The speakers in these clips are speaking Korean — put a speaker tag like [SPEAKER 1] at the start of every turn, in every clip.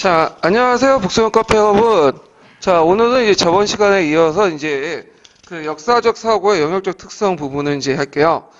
[SPEAKER 1] 자, 안녕하세요. 복수형 카페 여러분. 자, 오늘은 이제 저번 시간에 이어서 이제 그 역사적 사고의 영역적 특성 부분을 이제 할게요.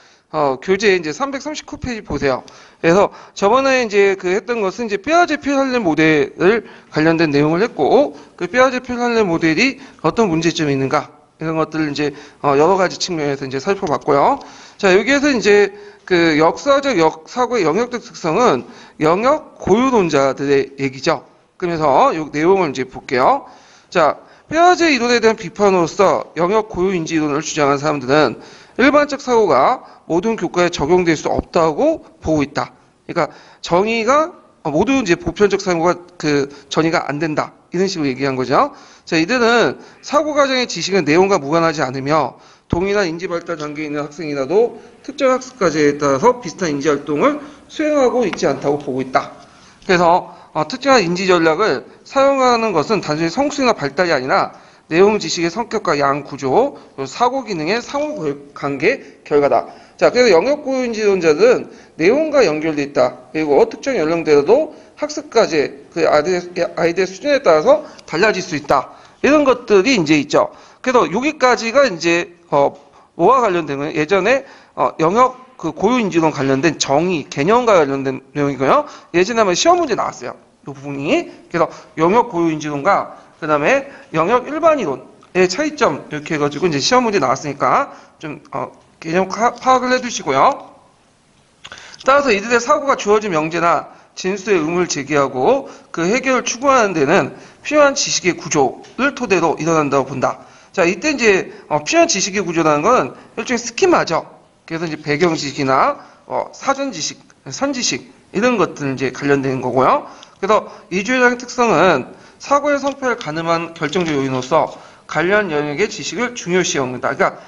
[SPEAKER 1] 교재 이제 339페이지 보세요. 그래서 저번에 이제 그 했던 것은 이제 뼈아제 필할렘 모델을 관련된 내용을 했고, 그 뼈아제 필할렘 모델이 어떤 문제점이 있는가, 이런 것들을 이제 여러 가지 측면에서 이제 살펴봤고요. 자, 여기에서 이제 그 역사적 사고의 영역적 특성은 영역 고유론자들의 얘기죠. 그래서 이 내용을 이제 볼게요. 자, 뼈아제 이론에 대한 비판으로서 영역 고유인지 이론을 주장한 사람들은 일반적 사고가 모든 교과에 적용될 수 없다고 보고 있다. 그러니까 정의가 모두 이제 보편적 사고가 그 전이가 안 된다. 이런 식으로 얘기한 거죠. 자, 이들은 사고 과정의 지식은 내용과 무관하지 않으며 동일한 인지 발달 단계에 있는 학생이라도 특정 학습 과제에 따라서 비슷한 인지 활동을 수행하고 있지 않다고 보고 있다. 그래서 특정한 인지 전략을 사용하는 것은 단순히 성숙이나 발달이 아니라 내용 지식의 성격과 양 구조, 사고 기능의 상호 관계 결과다. 자, 그래서 영역 고유인지론자들은 내용과 연결돼 있다. 그리고 특정 연령대로도 학습 과제, 그 아이들의 수준에 따라서 달라질 수 있다. 이런 것들이 이제 있죠. 그래서 여기까지가 이제 뭐와 관련된 거예요? 예전에 영역 그 고유인지론 관련된 정의, 개념과 관련된 내용이고요. 예전에 한번 시험 문제 나왔어요. 이 부분이. 그래서 영역 고유인지론과 그 다음에 영역 일반이론의 차이점 이렇게 해가지고 이제 시험 문제 나왔으니까 좀 개념 파악을 해두시고요. 따라서 이들의 사고가 주어진 명제나 진술의 의문을 제기하고 그 해결을 추구하는 데는 필요한 지식의 구조를 토대로 일어난다고 본다. 자, 이때 이제 필요한 지식의 구조라는 건 일종의 스키마죠. 그래서 이제 배경 지식이나 사전 지식, 선지식 이런 것들 이제 관련된 거고요. 그래서 이주의적인 특성은 사고의 성패를 가늠한 결정적 요인으로서 관련 영역의 지식을 중요시 여긴다. 그러니까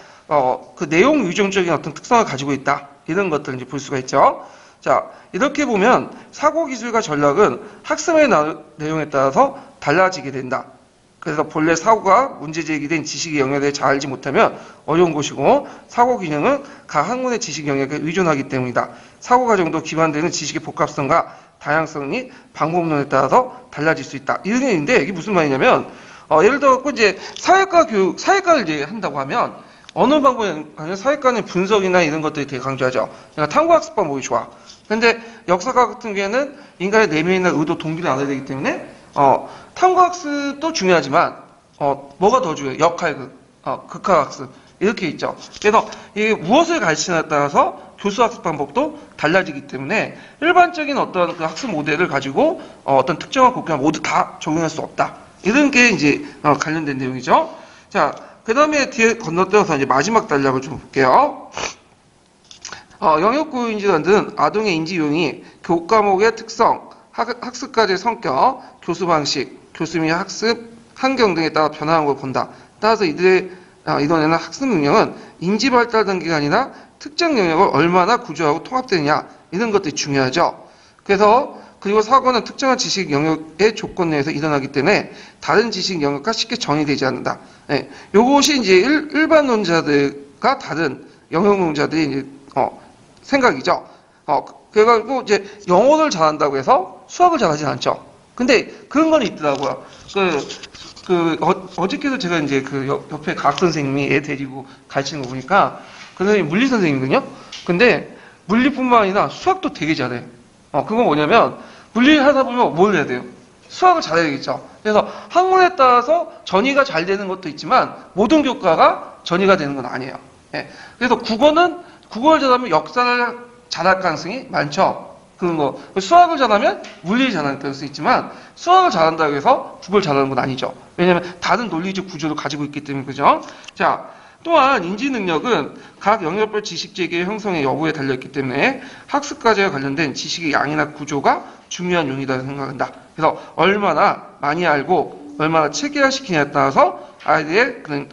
[SPEAKER 1] 그 내용 유정적인 어떤 특성을 가지고 있다. 이런 것들을 이제 볼 수가 있죠. 자, 이렇게 보면 사고 기술과 전략은 학습의 내용에 따라서 달라지게 된다. 그래서 본래 사고가 문제 제기된 지식의 영역에 대해 잘 알지 못하면 어려운 것이고, 사고 기능은 각 학문의 지식 영역에 의존하기 때문이다. 사고 과정도 기반되는 지식의 복합성과 다양성이 방법론에 따라서 달라질 수 있다. 이런 얘기인데, 이게 무슨 말이냐면, 예를 들어 이제 사회과를 이제 한다고 하면 어느 방법이냐면 사회과는 분석이나 이런 것들이 되게 강조하죠. 그러니까 탐구학습 방법이 좋아. 근데 역사과 같은 경우에는 인간의 내면이나 의도, 동기를 알아야 되기 때문에 탐구학습도 중요하지만 뭐가 더 중요해요? 역할극, 극학학습 이렇게 있죠. 그래서 이게 무엇을 가르치느냐에 따라서 교수학습 방법도 달라지기 때문에 일반적인 어떤 그 학습 모델을 가지고 어떤 특정한 국가 모두 다 적용할 수 없다. 이런 게 이제 관련된 내용이죠. 자, 그 다음에 뒤에 건너뛰어서 이제 마지막 단락을 좀 볼게요. 영역 고유인지론들은 아동의 인지 요인이 교과목의 특성, 학습 과제의 성격, 교수 방식, 교수 및 학습 환경 등에 따라 변화하는 걸 본다. 따라서 이들의 이론에는 학습 능력은 인지 발달 단계가 아니라 특정 영역을 얼마나 구조하고 통합되느냐 이런 것들이 중요하죠. 그리고 사고는 특정한 지식 영역의 조건 내에서 일어나기 때문에 다른 지식 영역과 쉽게 정의되지 않는다. 네, 요것이 이제 일반론자들과 다른 영역론자들이 이제 생각이죠. 그래가지고 이제 영어를 잘한다고 해서 수학을 잘하진 않죠. 근데 그런 건 있더라고요. 어저께도 제가 이제 그 옆에 과학 선생님이 애 데리고 가르치는 거 보니까 그 선생님이 물리 선생님이거든요. 근데 물리뿐만 아니라 수학도 되게 잘해. 그건 뭐냐면 물리를 하다 보면 뭘 해야 돼요? 수학을 잘해야겠죠. 그래서 학문에 따라서 전이가 잘 되는 것도 있지만 모든 교과가 전이가 되는 건 아니에요. 예. 그래서 국어를 잘하면 역사를 잘할 가능성이 많죠. 그런 거. 수학을 잘하면 물리를 잘할 가능성이 있지만 수학을 잘한다고 해서 국어를 잘하는 건 아니죠. 왜냐하면 다른 논리적 구조를 가지고 있기 때문에 그죠. 자, 또한 인지 능력은 각 영역별 지식 체계의 형성의 여부에 달려있기 때문에 학습 과제와 관련된 지식의 양이나 구조가 중요한 요인이라고 생각한다. 그래서 얼마나 많이 알고 얼마나 체계화시키냐에 따라서 아이들의 그런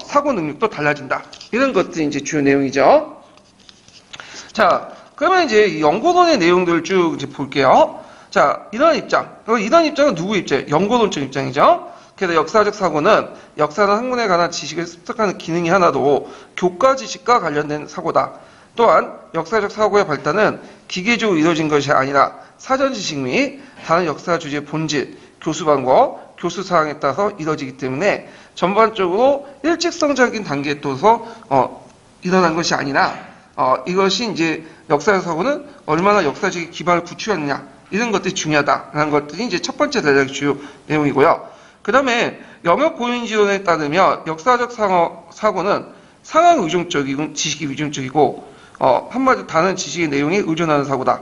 [SPEAKER 1] 사고 능력도 달라진다. 이런 것들이 이제 주요 내용이죠. 자, 그러면 이제 연고론의 내용들을 쭉 이제 볼게요. 자, 이런 입장은 누구 입장? 연고론적 입장이죠. 그래서 역사적 사고는 역사나 학문에 관한 지식을 습득하는 기능이 하나도 교과 지식과 관련된 사고다. 또한 역사적 사고의 발달은 기계적으로 이루어진 것이 아니라 사전 지식 및 다른 역사 주제의 본질, 교수반과 교수 사항에 따라서 이루어지기 때문에 전반적으로 일직성적인 단계에 떠서 일어난 것이 아니라 이것이 이제 역사적 사고는 얼마나 역사적인 기반을 구축하느냐 이런 것들이 중요하다라는 것들이 이제 첫 번째 전략의 주요 내용이고요. 그 다음에 영역 고유인지론에 따르면 역사적 사고는 상황 의존적이고 지식이 의존적이고 한마디로 다른 지식의 내용에 의존하는 사고다.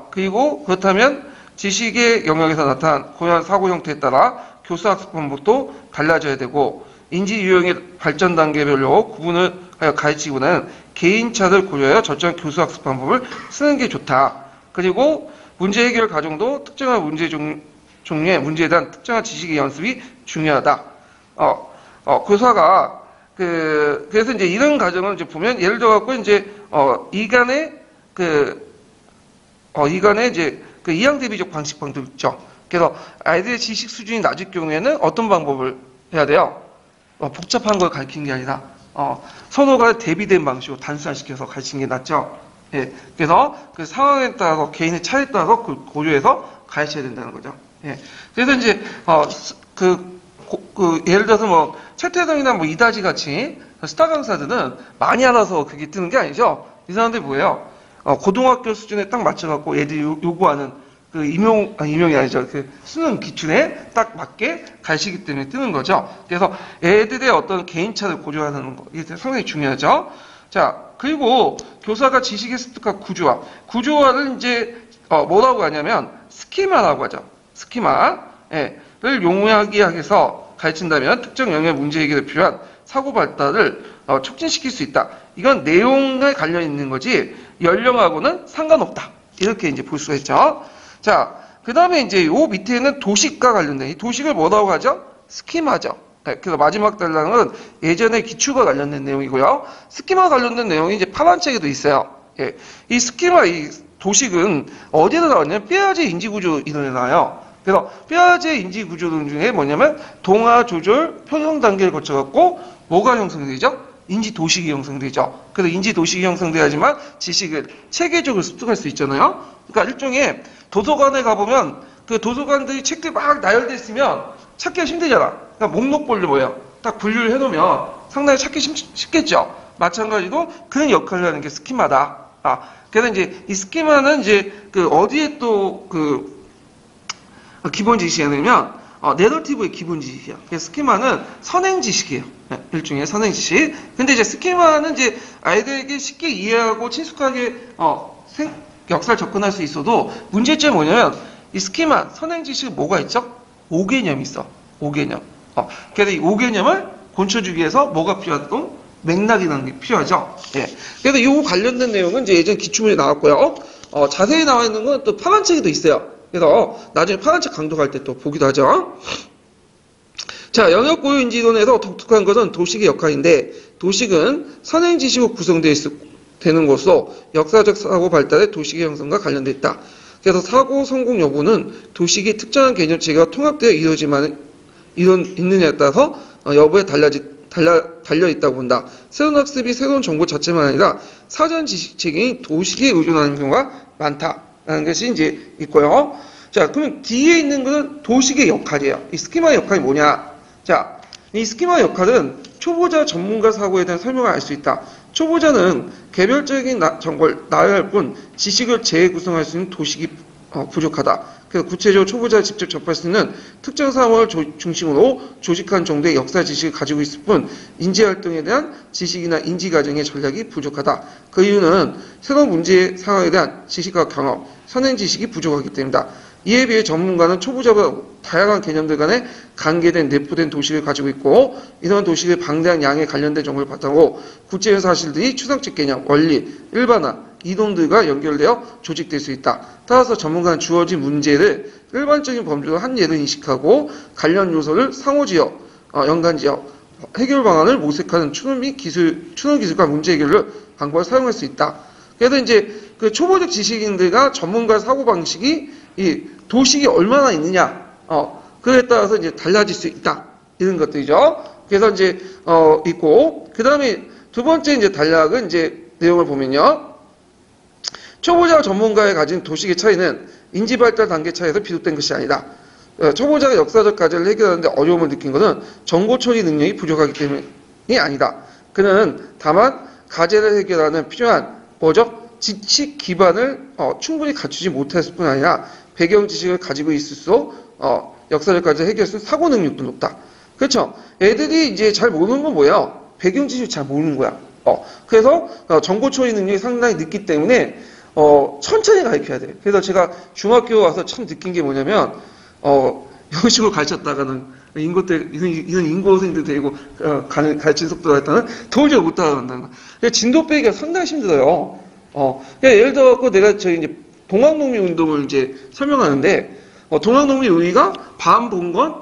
[SPEAKER 1] 그리고 그렇다면 지식의 영역에서 나타난 고유한 사고 형태에 따라 교수학습 방법도 달라져야 되고 인지 유형의 발전 단계별로 구분을 하여 가르치고는 개인차를 고려하여 적절한 교수학습 방법을 쓰는 게 좋다. 그리고 문제 해결 과정도 특정한 문제 종류의 문제에 대한 특정한 지식의 연습이 중요하다. 교사가 그래서 이제 이런 과정을 이제 보면 예를 들어 갖고 이제 이간의 이제 그 이항 대비적 방식도 있죠. 그래서 아이들의 지식 수준이 낮을 경우에는 어떤 방법을 해야 돼요? 복잡한 걸 가르치는 게 아니라 서로가 대비된 방식으로 단순화시켜서 가르치는 게 낫죠. 예. 그래서 그 상황에 따라서 개인의 차이에 따라서 그 고려해서 가르쳐야 된다는 거죠. 예. 그래서 이제 예를 들어서 뭐 최태성이나 뭐 이다지 같이 스타 강사들은 많이 알아서 그게 뜨는 게 아니죠. 이 사람들이 뭐예요? 고등학교 수준에 딱 맞춰갖고 애들이 요구하는 그 임용이 아니죠. 그 수능 기준에 딱 맞게 가르치기 때문에 뜨는 거죠. 그래서 애들의 어떤 개인차를 고려하는 거, 이게 상당히 중요하죠. 자, 그리고 교사가 지식의 습득과 구조화를 이제, 뭐라고 하냐면, 스키마라고 하죠. 스키마를 용이하게 해서 가르친다면 특정 영역 문제 해결에 필요한 사고 발달을 촉진시킬 수 있다. 이건 내용에 관련 있는 거지, 연령하고는 상관없다. 이렇게 이제 볼 수가 있죠. 자, 그 다음에 이제 요 밑에는 도식과 관련된, 이 도식을 뭐라고 하죠? 스키마죠. 네, 그래서 마지막 단락은 예전에 기출과 관련된 내용이고요. 스키마 관련된 내용이 이제 파란 책에도 있어요. 예, 이 스키마, 이 도식은 어디에서 나왔냐면 뼈아제 인지구조 이론에 나와요. 그래서 뼈아제 인지구조 중에 뭐냐면 동화, 조절, 평형 단계를 거쳐갖고 뭐가 형성되죠? 인지도식이 형성되죠. 그래서 인지도식이 형성돼야지만 지식을 체계적으로 습득할 수 있잖아요. 그러니까 일종의 도서관에 가보면 그 도서관들이 책들 막 나열돼 있으면 찾기가 힘들잖아. 그러니까 목록별로 뭐예요? 딱 분류를 해놓으면 상당히 찾기 쉽겠죠. 마찬가지로 그런 역할을 하는 게 스키마다. 그래서 이제 이 스키마는 이제 그 어디에 또 기본 지식이냐면 내러티브의 기본 지식이야. 그래서 스키마는 선행 지식이에요. 네, 일종의 선행 지식. 근데 이제 스키마는 이제 아이들에게 쉽게 이해하고 친숙하게 역사를 접근할 수 있어도 문제점이 뭐냐면 이 스키마 선행 지식은 뭐가 있죠? 5개념이 있어. 5개념. 그래서 이 5개념을 곤쳐주기 위해서 뭐가 필요하고 맥락이라는 게 필요하죠. 예. 그래서 이 관련된 내용은 이제 예전 기출문에 나왔고요. 자세히 나와 있는 건 또 파란 책에도 있어요. 그래서 나중에 파란 책 강독할 때 또 보기도 하죠. 자, 영역 고유 인지론에서 독특한 것은 도식의 역할인데 도식은 선행 지식으로 구성되는 것으로 역사적 사고 발달의 도식의 형성과 관련되어 있다. 그래서 사고 성공 여부는 도식이 특정한 개념 체계가 통합되어 있느냐에 따라서 여부에 달려 있다고 본다. 새로운 학습이 새로운 정보 자체만 아니라 사전 지식 체계인 도식에 의존하는 경우가 많다라는 것이 이제 있고요. 자, 그럼 뒤에 있는 것은 도식의 역할이에요. 이 스키마의 역할이 뭐냐? 자, 이 스키마의 역할은 초보자 전문가 사고에 대한 설명을 알 수 있다. 초보자는 개별적인 정보를 나열할 뿐 지식을 재구성할 수 있는 도식이 부족하다. 그래서 구체적으로 초보자가 직접 접할 수 있는 특정 상황을 중심으로 조직한 정도의 역사 지식을 가지고 있을 뿐 인지활동에 대한 지식이나 인지과정의 전략이 부족하다. 그 이유는 새로운 문제 상황에 대한 지식과 경험, 선행 지식이 부족하기 때문이다. 이에 비해 전문가는 초보자보다 다양한 개념들 간에 관계된 내포된 도식을 가지고 있고 이런 도식의 방대한 양에 관련된 정보를 바탕으로 구체적 사실들이 추상적 개념, 원리, 일반화, 이론들과 연결되어 조직될 수 있다. 따라서 전문가는 주어진 문제를 일반적인 범주로 한 예로 인식하고 관련 요소를 상호지어, 연관지어, 해결 방안을 모색하는 추론 기술과 문제 해결을 방법을 사용할 수 있다. 그래서 이제 그 초보적 지식인들과 전문가 사고 방식이 이 도식이 얼마나 있느냐, 그에 따라서 이제 달라질 수 있다. 이런 것들이죠. 그래서 이제, 있고, 그 다음에 두 번째 이제 단락은 이제 내용을 보면요. 초보자와 전문가의 가진 도식의 차이는 인지발달 단계 차이에서 비롯된 것이 아니다. 초보자가 역사적 과제를 해결하는데 어려움을 느낀 것은 정보 처리 능력이 부족하기 때문이 아니다. 그는 다만 과제를 해결하는 필요한 뭐죠? 지식 기반을 충분히 갖추지 못했을 뿐 아니라 배경 지식을 가지고 있을수록 역사적 과제 해결 수 사고 능력도 높다. 그렇죠? 애들이 이제 잘 모르는 건 뭐예요? 배경 지식을 잘 모르는 거야. 그래서 정보 처리 능력이 상당히 늦기 때문에 천천히 가르쳐야 돼. 그래서 제가 중학교 와서 참 느낀 게 뭐냐면 이런 식으로 가르쳤다가는 이런 인고생들 데리고 가르치는 속도가 일단은 도저히 못 따라간다는 거. 진도 빼기가 상당히 힘들어요. 예를 들어 내가 저희 이제 동학농민 운동을 이제 설명하는데 동학농민 운동가 반 봉건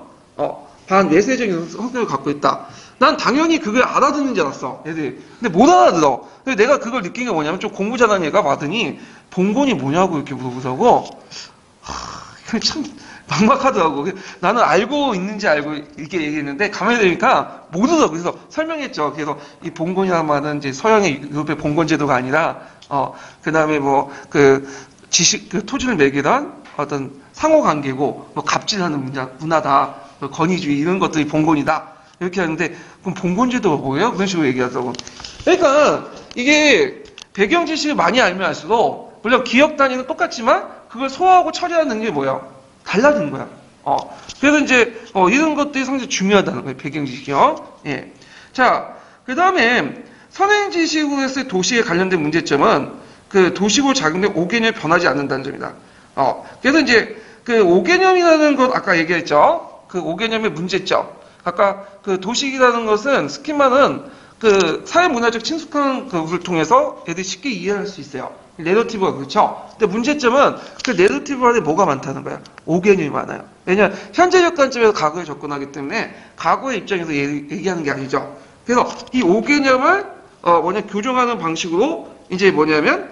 [SPEAKER 1] 반 외세적인 성격을 갖고 있다. 난 당연히 그걸 알아듣는 줄 알았어, 애들이. 근데 못 알아들어. 근데 내가 그걸 느낀 게 뭐냐면 좀 공부 잘하는 애가 받으니 봉건이 뭐냐고 이렇게 물어보자고. 참 막막하더라고. 나는 알고 있는지 알고 이렇게 얘기했는데 가만히 들으니까 모르더라고. 그래서 설명했죠. 그래서 이 봉건이라는 말은 이제 서양의 유럽의 봉건제도가 아니라 그 다음에 토지를 매기던 어떤 상호관계고 갑질하는 문화다. 권위주의 이런 것들이 봉건이다. 이렇게 하는데 그럼 봉건제도가 뭐예요? 그런 식으로 얘기하더라고. 그러니까 이게 배경 지식을 많이 알면 알수록 물론 기억 단위는 똑같지만 그걸 소화하고 처리하는 게 뭐야? 달라지는 거야. 그래서 이제 이런 것들이 상당히 중요하다는 거예요. 배경 지식이요. 예. 자, 그 다음에 선행 지식으로 했을 도시에 관련된 문제점은 그 도시고 작용된 5개념이 변하지 않는다는 점이다. 그래서 이제 그 5개념이라는 것 아까 얘기했죠. 그 5개념의 문제점. 아까 그 도식이라는 것은 스키마는 그 사회문화적 친숙한 것을 통해서 애들이 쉽게 이해할 수 있어요. 내러티브가 그렇죠. 근데 문제점은 그 내러티브 안에 뭐가 많다는 거야. 5개념이 많아요. 왜냐하면 현재적 관점에서 과거에 접근하기 때문에 과거의 입장에서 얘기하는 게 아니죠. 그래서 이 5개념을 교정하는 방식으로 이제 뭐냐면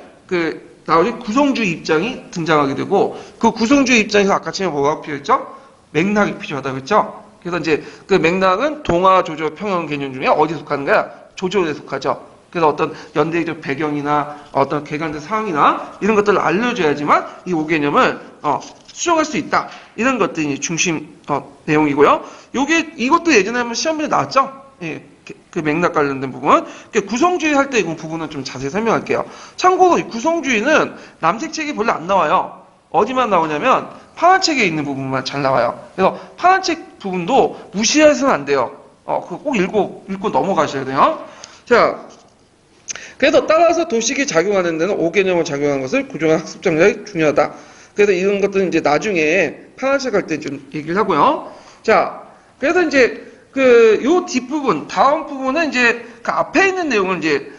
[SPEAKER 1] 나오는 구성주의 입장이 등장하게 되고 그 구성주의 입장에서 아까 처음에 뭐가 필요했죠? 맥락이 필요하다 그랬죠? 그래서 이제 그 맥락은 동화, 조조, 평형 개념 중에 어디에 속하는 거야? 조조에 속하죠. 그래서 어떤 연대적 배경이나 어떤 개관된 상황이나 이런 것들을 알려줘야지만 이 5개념을 수정할 수 있다. 이런 것들이 중심 내용이고요. 이것도 예전에 한번 시험에 나왔죠? 예, 그 맥락 관련된 부분. 구성주의 할 때 이 부분은 좀 자세히 설명할게요. 참고로 이 구성주의는 남색 책이 별로 안 나와요. 어디만 나오냐면 파란 책에 있는 부분만 잘 나와요. 그래서 파란 책 부분도 무시해서는 안 돼요. 그거 꼭 읽고 넘어가셔야 돼요. 자, 그래서 따라서 도식이 작용하는 데는 5개념을 작용하는 것을 구조한 학습 전략이 중요하다. 그래서 이런 것들은 이제 나중에 파란 책 할 때 좀 얘기를 하고요. 자, 그래서 이제 요 뒷부분, 다음 부분은 이제 그 앞에 있는 내용을 이제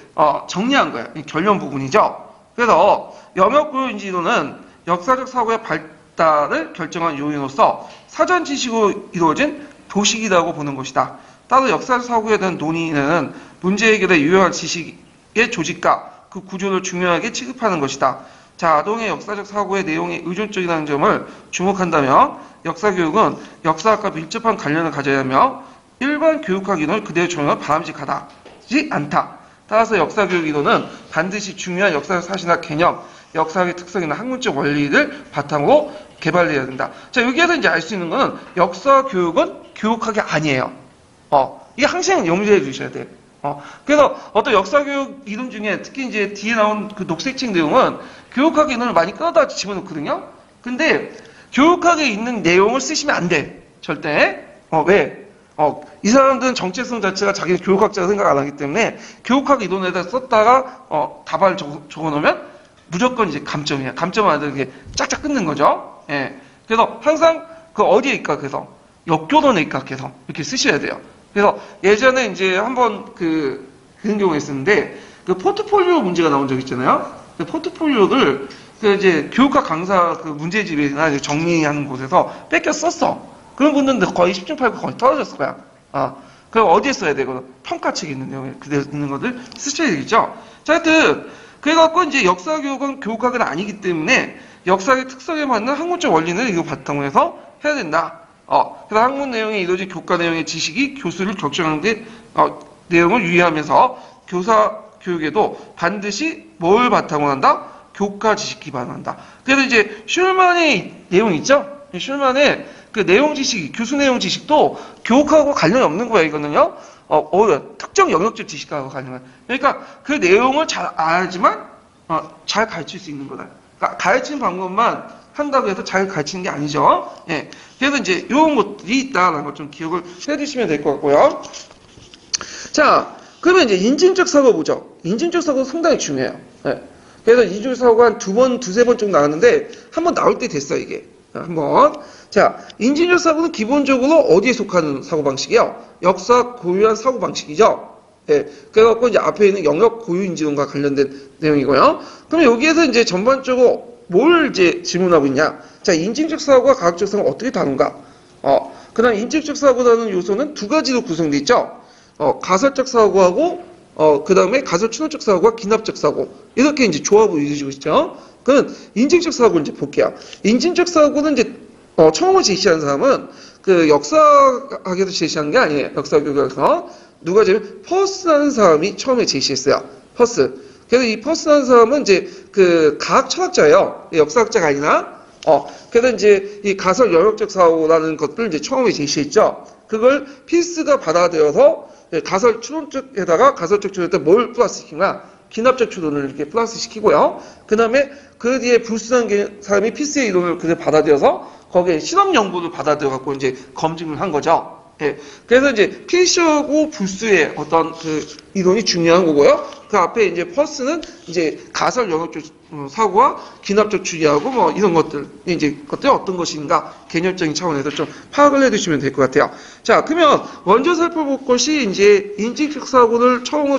[SPEAKER 1] 정리한 거예요. 이 결론 부분이죠. 그래서 영역구인지도는 역사적 사고의 발달을 결정한 요인으로서 사전 지식으로 이루어진 도식이라고 보는 것이다. 따로 역사적 사고에 대한 논의는 문제 해결에 유효한 지식의 조직과 그 구조를 중요하게 취급하는 것이다. 자, 아동의 역사적 사고의 내용에 의존적이라는 점을 주목한다면 역사교육은 역사학과 밀접한 관련을 가져야 하며 일반 교육학 이론을 그대로 적용하는 바람직하지 않다. 따라서 역사교육 이론은 반드시 중요한 역사적 사실이나 개념, 역사학의 특성이나 학문적 원리를 바탕으로 개발해야 된다. 자, 여기에서 이제 알 수 있는 거는 역사교육은 교육학이 아니에요. 이게 항상 염두해 주셔야 돼요. 그래서 어떤 역사교육 이론 중에 특히 이제 뒤에 나온 그 녹색책 내용은 교육학의 이론을 많이 끌어다 집어넣거든요. 근데 교육학에 있는 내용을 쓰시면 안 돼. 절대. 왜? 이 사람들은 정체성 자체가 자기는 교육학자가 생각 안 하기 때문에 교육학 이론에다 썼다가 답안을 적어놓으면 무조건 이제 감점이야. 감점을 안 되는 게 짝짝 끊는 거죠. 예. 그래서 항상 어디에 입각해서 역교론에 입각해서 이렇게 쓰셔야 돼요. 그래서 예전에 이제 한번 그런 경우가 있었는데 포트폴리오 문제가 나온 적 있잖아요. 그 포트폴리오를 이제 교육학 강사 문제집이나 이제 정리하는 곳에서 뺏겨 썼어. 그런 분들은 거의 10중 8구 거의 떨어졌을 거야. 그럼 어디에 써야 되고 평가책에 있는 내용에 그대로 있는 것들 쓰셔야 되겠죠. 자, 하여튼 그래갖고 이제 역사교육은 교육학은 아니기 때문에 역사의 특성에 맞는 학문적 원리는 이거 바탕으로 해서 해야 된다. 그래서 학문 내용에 이루어진 교과 내용의 지식이 교수를 결정하는 데 내용을 유의하면서 교사 교육에도 반드시 뭘 바탕으로 한다? 교과 지식 기반으로 한다. 그래서 이제 슐만의 내용 있죠? 슐만의 그 내용 지식, 교수 내용 지식도 교육하고 관련이 없는 거예요, 이거는요. 특정 영역적 지식하고 관련한. 그러니까 그 내용을 잘 알지만, 잘 가르칠 수 있는 거다. 그러니까 가르치는 방법만 한다고 해서 잘 가르치는 게 아니죠. 예. 그래서 이제 이런 것들이 있다라는 걸 좀 기억을 해두시면 될 것 같고요. 자, 그러면 이제 인증적 사고 보죠. 인증적 사고 상당히 중요해요. 예. 그래서 인증적 사고가 한 두세 번 정도 나왔는데, 한 번 나올 때 됐어요, 이게. 한번. 자, 인증적 사고는 기본적으로 어디에 속하는 사고방식이요? 역사 고유한 사고방식이죠. 예. 그래갖고 이제 앞에 있는 영역 고유 인지론과 관련된 내용이고요. 그럼 여기에서 이제 전반적으로 뭘 이제 질문하고 있냐? 자, 인증적 사고와 가학적 사고가 어떻게 다른가? 그 다음 인증적 사고라는 요소는 두 가지로 구성되어 있죠. 가설적 사고하고, 그 다음에 가설 추론적 사고와 기납적 사고. 이렇게 이제 조합을 이루어지고 있죠. 그럼 인증적 사고를 이제 볼게요. 인증적 사고는 이제, 처음으로 제시한 사람은 그 역사학에서 제시한 게 아니에요. 역사교육에서. 누가 제일 퍼스라는 사람이 처음에 제시했어요. 퍼스. 그래서 이 퍼스라는 사람은 이제 그 가학 철학자예요. 역사학자가 아니라. 그래서 이제 이 가설 영역적 사고라는 것들을 이제 처음에 제시했죠. 그걸 필스가 받아들여서 가설 추론적에다가 가설적 추론에 뭘 플러스 시킨가? 기납적 추론을 이렇게 플러스 시키고요. 그 다음에 그 뒤에 불스라는 사람이 필스의 이론을 그대로 받아들여서 거기에 실험 연구를 받아들여갖고 이제 검증을 한 거죠. 예. 그래서 이제 필시하고 불스의 어떤 그 이론이 중요한 거고요. 그 앞에 이제 퍼스는 이제 가설 영역적 사고와 기납적 추리하고 뭐 이런 것들, 이제 것들이 어떤 것인가 개념적인 차원에서 좀 파악을 해두시면 될 것 같아요. 자, 그러면 먼저 살펴볼 것이 이제 인증적 사고를 처음으로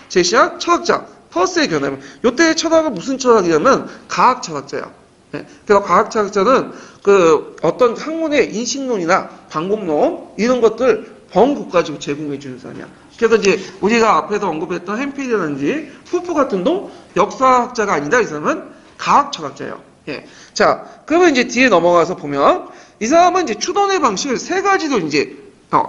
[SPEAKER 1] 제시한 철학자 퍼스의 견해입니다. 이때 철학은 무슨 철학이냐면 가학 철학자예요. 네. 그래서 과학 철학자는 그 어떤 학문의 인식론이나 방법론 이런 것들 번국 가지고 제공해 주는 사람이야. 그래서 이제 우리가 앞에서 언급했던 햄필이라든지 푸프 같은 동 역사학자가 아니다. 이 사람은 과학 철학자예요. 예. 자, 그러면 이제 뒤에 넘어가서 보면 이 사람은 이제 추론의 방식을 세 가지로 이제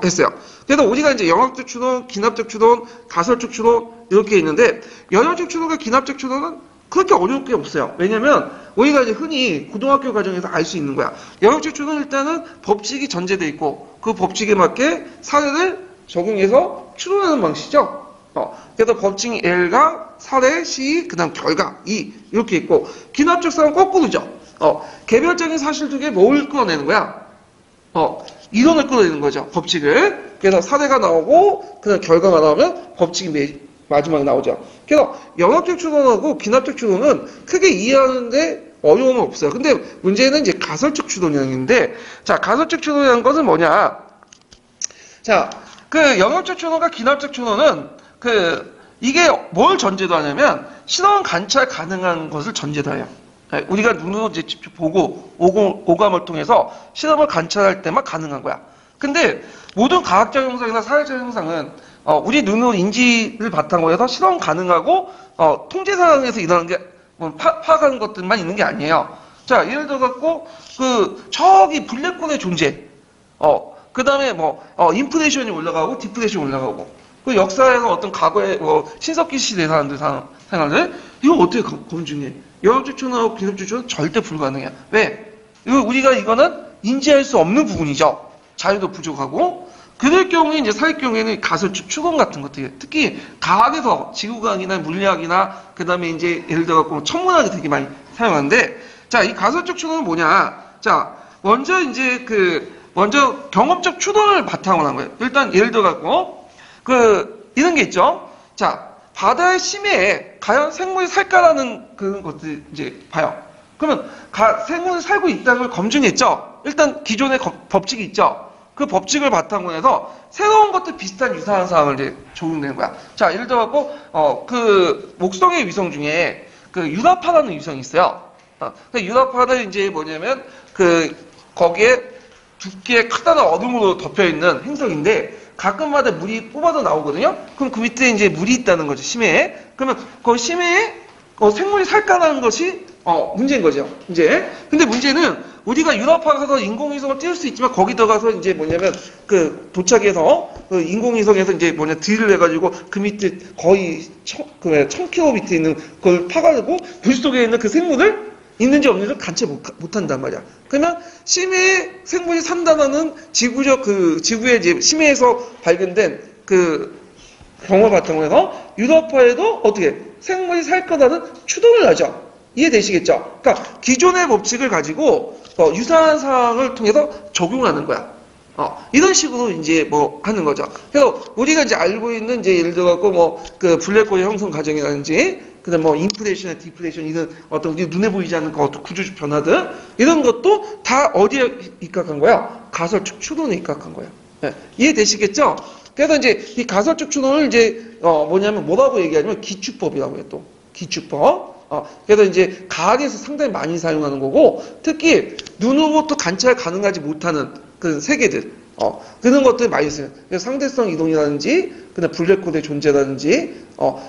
[SPEAKER 1] 했어요. 그래서 우리가 이제 영역적 추론, 기납적 추론, 가설적 추론 이렇게 있는데 영역적 추론과 기납적 추론은 그렇게 어려울 게 없어요. 왜냐면 우리가 이제 흔히 고등학교 과정에서 알 수 있는 거야. 영역적 추론은 일단은 법칙이 전제되어 있고 그 법칙에 맞게 사례를 적용해서 추론하는 방식이죠. 그래서 법칙이 L가 사례, C, 그 다음 결과, E 이렇게 있고 기납적 사람은 거꾸로죠. 개별적인 사실 중에 뭘 끌어내는 거야? 이론을 끌어내는 거죠. 법칙을. 그래서 사례가 나오고 그 다음 결과가 나오면 법칙이 마지막에 나오죠. 그래서 영역적 추론하고 기납적 추론은 크게 이해하는데 어려움은 없어요. 근데 문제는 이제 가설적 추론이라는데, 자, 가설적 추론이라는 것은 뭐냐? 자, 그 영역적 추론과 기납적 추론은 이게 뭘 전제도 하냐면 실험 관찰 가능한 것을 전제도 해요. 우리가 눈으로 이제 직접 보고 오감을 통해서 실험을 관찰할 때만 가능한 거야. 근데 모든 과학적 형상이나 사회적 형상은 우리 눈으로 인지를 바탕으로 해서 실험 가능하고 통제상에서 일어나는 게 파악하는 것들만 있는 게 아니에요. 자, 예를 들어 갖고 저기 블랙홀의 존재, 그 다음에 인플레이션이 올라가고 디플레이션이 올라가고 그 역사에서 어떤 과거에 신석기 시대 사람들 생활을 이거 어떻게 검증해? 영역적 추론하고 기술적 추론은 절대 불가능해요. 왜? 이거는 인지할 수 없는 부분이죠. 자유도 부족하고. 그럴 경우에 이제 사회 경우에는 가설적 추론 같은 것들, 특히 과학에서 지구과학이나 물리학이나 그다음에 이제 예를 들어 갖고 천문학이 되게 많이 사용하는데, 자, 이 가설적 추론은 뭐냐? 자, 먼저 이제 먼저 경험적 추론을 바탕으로 한 거예요. 일단 예를 들어 갖고 이런 게 있죠. 자, 바다의 심해에 과연 생물이 살까라는 그런 것들 이제 봐요. 그러면 생물이 살고 있다는 걸 검증했죠. 일단 기존의 법칙이 있죠. 그 법칙을 바탕으로 해서 새로운 것들 비슷한 유사한 사항을 이제 적용되는 거야. 자, 예를 들어갖고, 목성의 위성 중에 유라파라는 위성이 있어요. 유라파는 이제 뭐냐면, 거기에 두께 커다란 얼음으로 덮여있는 행성인데, 가끔마다 물이 뽑아서 나오거든요? 그럼 그 밑에 이제 물이 있다는 거죠, 심해에. 그러면 그 심해에 생물이 살까라는 것이, 문제인 거죠, 이제. 근데 문제는, 우리가 유럽파 가서 인공위성을 띄울 수 있지만 거기 들어가서 이제 뭐냐면 도착해서 인공위성에서 이제 딜을 해가지고 그 밑에 거의 1000km 밑에 있는 그걸 파가지고 물 속에 있는 그 생물을 있는지 없는지를 관측 못한단 말이야. 그러면 심해에 생물이 산다는 지구적 지구의 이제 심해에서 발견된 경험을 바탕으로 해서 유럽화에도 어떻게 생물이 살 거라는 추론을 하죠. 이해되시겠죠? 그러니까 기존의 법칙을 가지고 유사한 상황을 통해서 적용하는 거야. 이런 식으로 이제 하는 거죠. 그래서 우리가 이제 알고 있는 이제 예를 들어갖고 블랙홀의 형성 과정이라든지 그다음 인플레이션, 디플레이션 이런 어떤 우리 눈에 보이지 않는 어떤 구조적 변화들 이런 것도 다 어디에 입각한 거야? 가설적 추론에 입각한 거야. 네. 이해되시겠죠? 그래서 이제 이 가설적 추론을 이제 뭐라고 얘기하냐면 기축법이라고 해요. 또 기축법. 그래서 이제 과학에서 상당히 많이 사용하는 거고 특히 눈으로부터 관찰 가능하지 못하는 그런 세계들 그런 것들 많이 써요. 그래서 상대성 이동이라든지 그다음 블랙홀의 존재라든지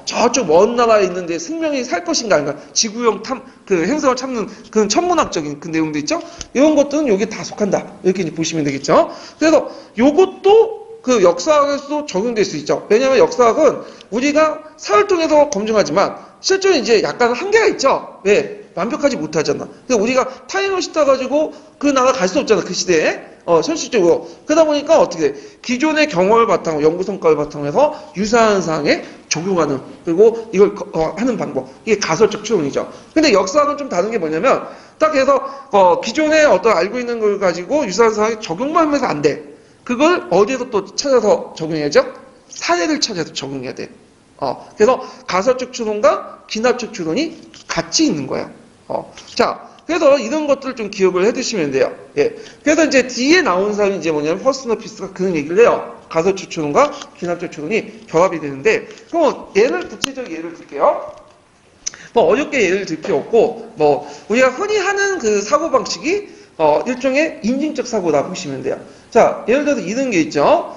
[SPEAKER 1] 저쪽 먼 나라에 있는데 생명이 살 것인가 아닌가 지구형 행성을 찾는 그런 천문학적인 그 내용도 있죠. 이런 것들은 여기 다 속한다. 이렇게 이제 보시면 되겠죠. 그래서 요것도 역사학에서도 적용될 수 있죠. 왜냐하면 역사학은 우리가 사회를 통해서 검증하지만 실제로 이제 약간 한계가 있죠. 왜? 완벽하지 못하잖아. 그러니까 우리가 타임머신 타가지고 그 나라 갈 수 없잖아. 그 시대에. 현실적으로. 그러다 보니까 어떻게 돼? 기존의 경험을 바탕으로, 연구 성과를 바탕으로 해서 유사한 사항에 적용하는, 그리고 이걸 하는 방법. 이게 가설적 추론이죠. 근데 역사학은 좀 다른 게 뭐냐면, 딱 해서, 기존에 어떤 알고 있는 걸 가지고 유사한 사항에 적용만 하면서 안 돼. 그걸 어디에서 또 찾아서 적용해야죠? 사례를 찾아서 적용해야 돼. 그래서 가설적 추론과 기납적 추론이 같이 있는 거예요. 자, 그래서 이런 것들을 좀 기억을 해 두시면 돼요. 예. 그래서 이제 뒤에 나온 사람이 이제 뭐냐면 허스너 피스가 그런 얘기를 해요. 가설적 추론과 기납적 추론이 결합이 되는데, 그럼 구체적 예를 들게요. 어렵게 예를 들 필요 없고, 우리가 흔히 하는 그 사고방식이, 일종의 인증적 사고라고 보시면 돼요. 자, 예를 들어서 이런 게 있죠.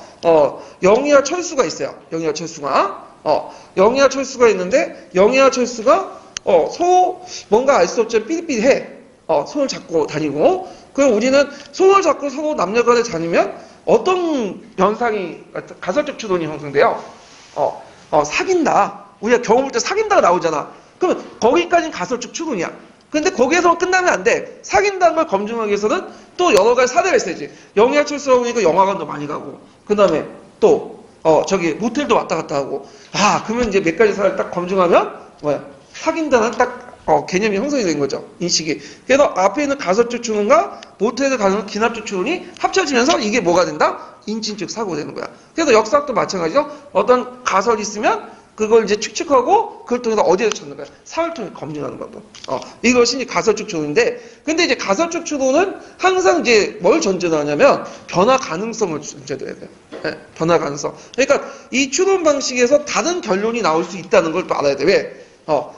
[SPEAKER 1] 영희와 철수가 있어요. 영희와 철수가. 영희와 철수가 있는데, 영희와 철수가, 뭔가 알 수 없지만 삐릿삐릿해. 손을 잡고 다니고. 그럼 우리는 손을 잡고 서로 남녀간에 다니면 어떤 현상이, 가설적 추론이 형성돼요? 사귄다. 우리가 경험할 때 사귄다가 나오잖아. 그러면 거기까지는 가설적 추론이야. 근데 거기에서 끝나면 안 돼. 사귄다는 걸 검증하기 위해서는 또 여러 가지 사례가 있어야지. 영희와 철수가 보니까 영화관도 많이 가고, 그 다음에 또, 모텔도 왔다 갔다 하고. 그러면 이제 몇 가지 사례를 딱 검증하면, 사귄다는 딱, 개념이 형성이 된 거죠. 인식이. 그래서 앞에 있는 가설적 추론과 모텔에 가는 기납적 추론이 합쳐지면서 이게 뭐가 된다? 인증적 사고가 되는 거야. 그래서 역사학도 마찬가지죠. 어떤 가설이 있으면 그걸 이제 추측하고 그걸 통해서 어디에서 찾는 거야? 사회를 통해 검증하는 거고. 이것이 이제 가설적 추론인데, 근데 이제 가설적 추론은 항상 이제 뭘 전제로 하냐면 변화 가능성을 전제로 해야 돼요. 네, 변화 가능성. 그러니까 이 추론 방식에서 다른 결론이 나올 수 있다는 걸 또 알아야 돼. 왜?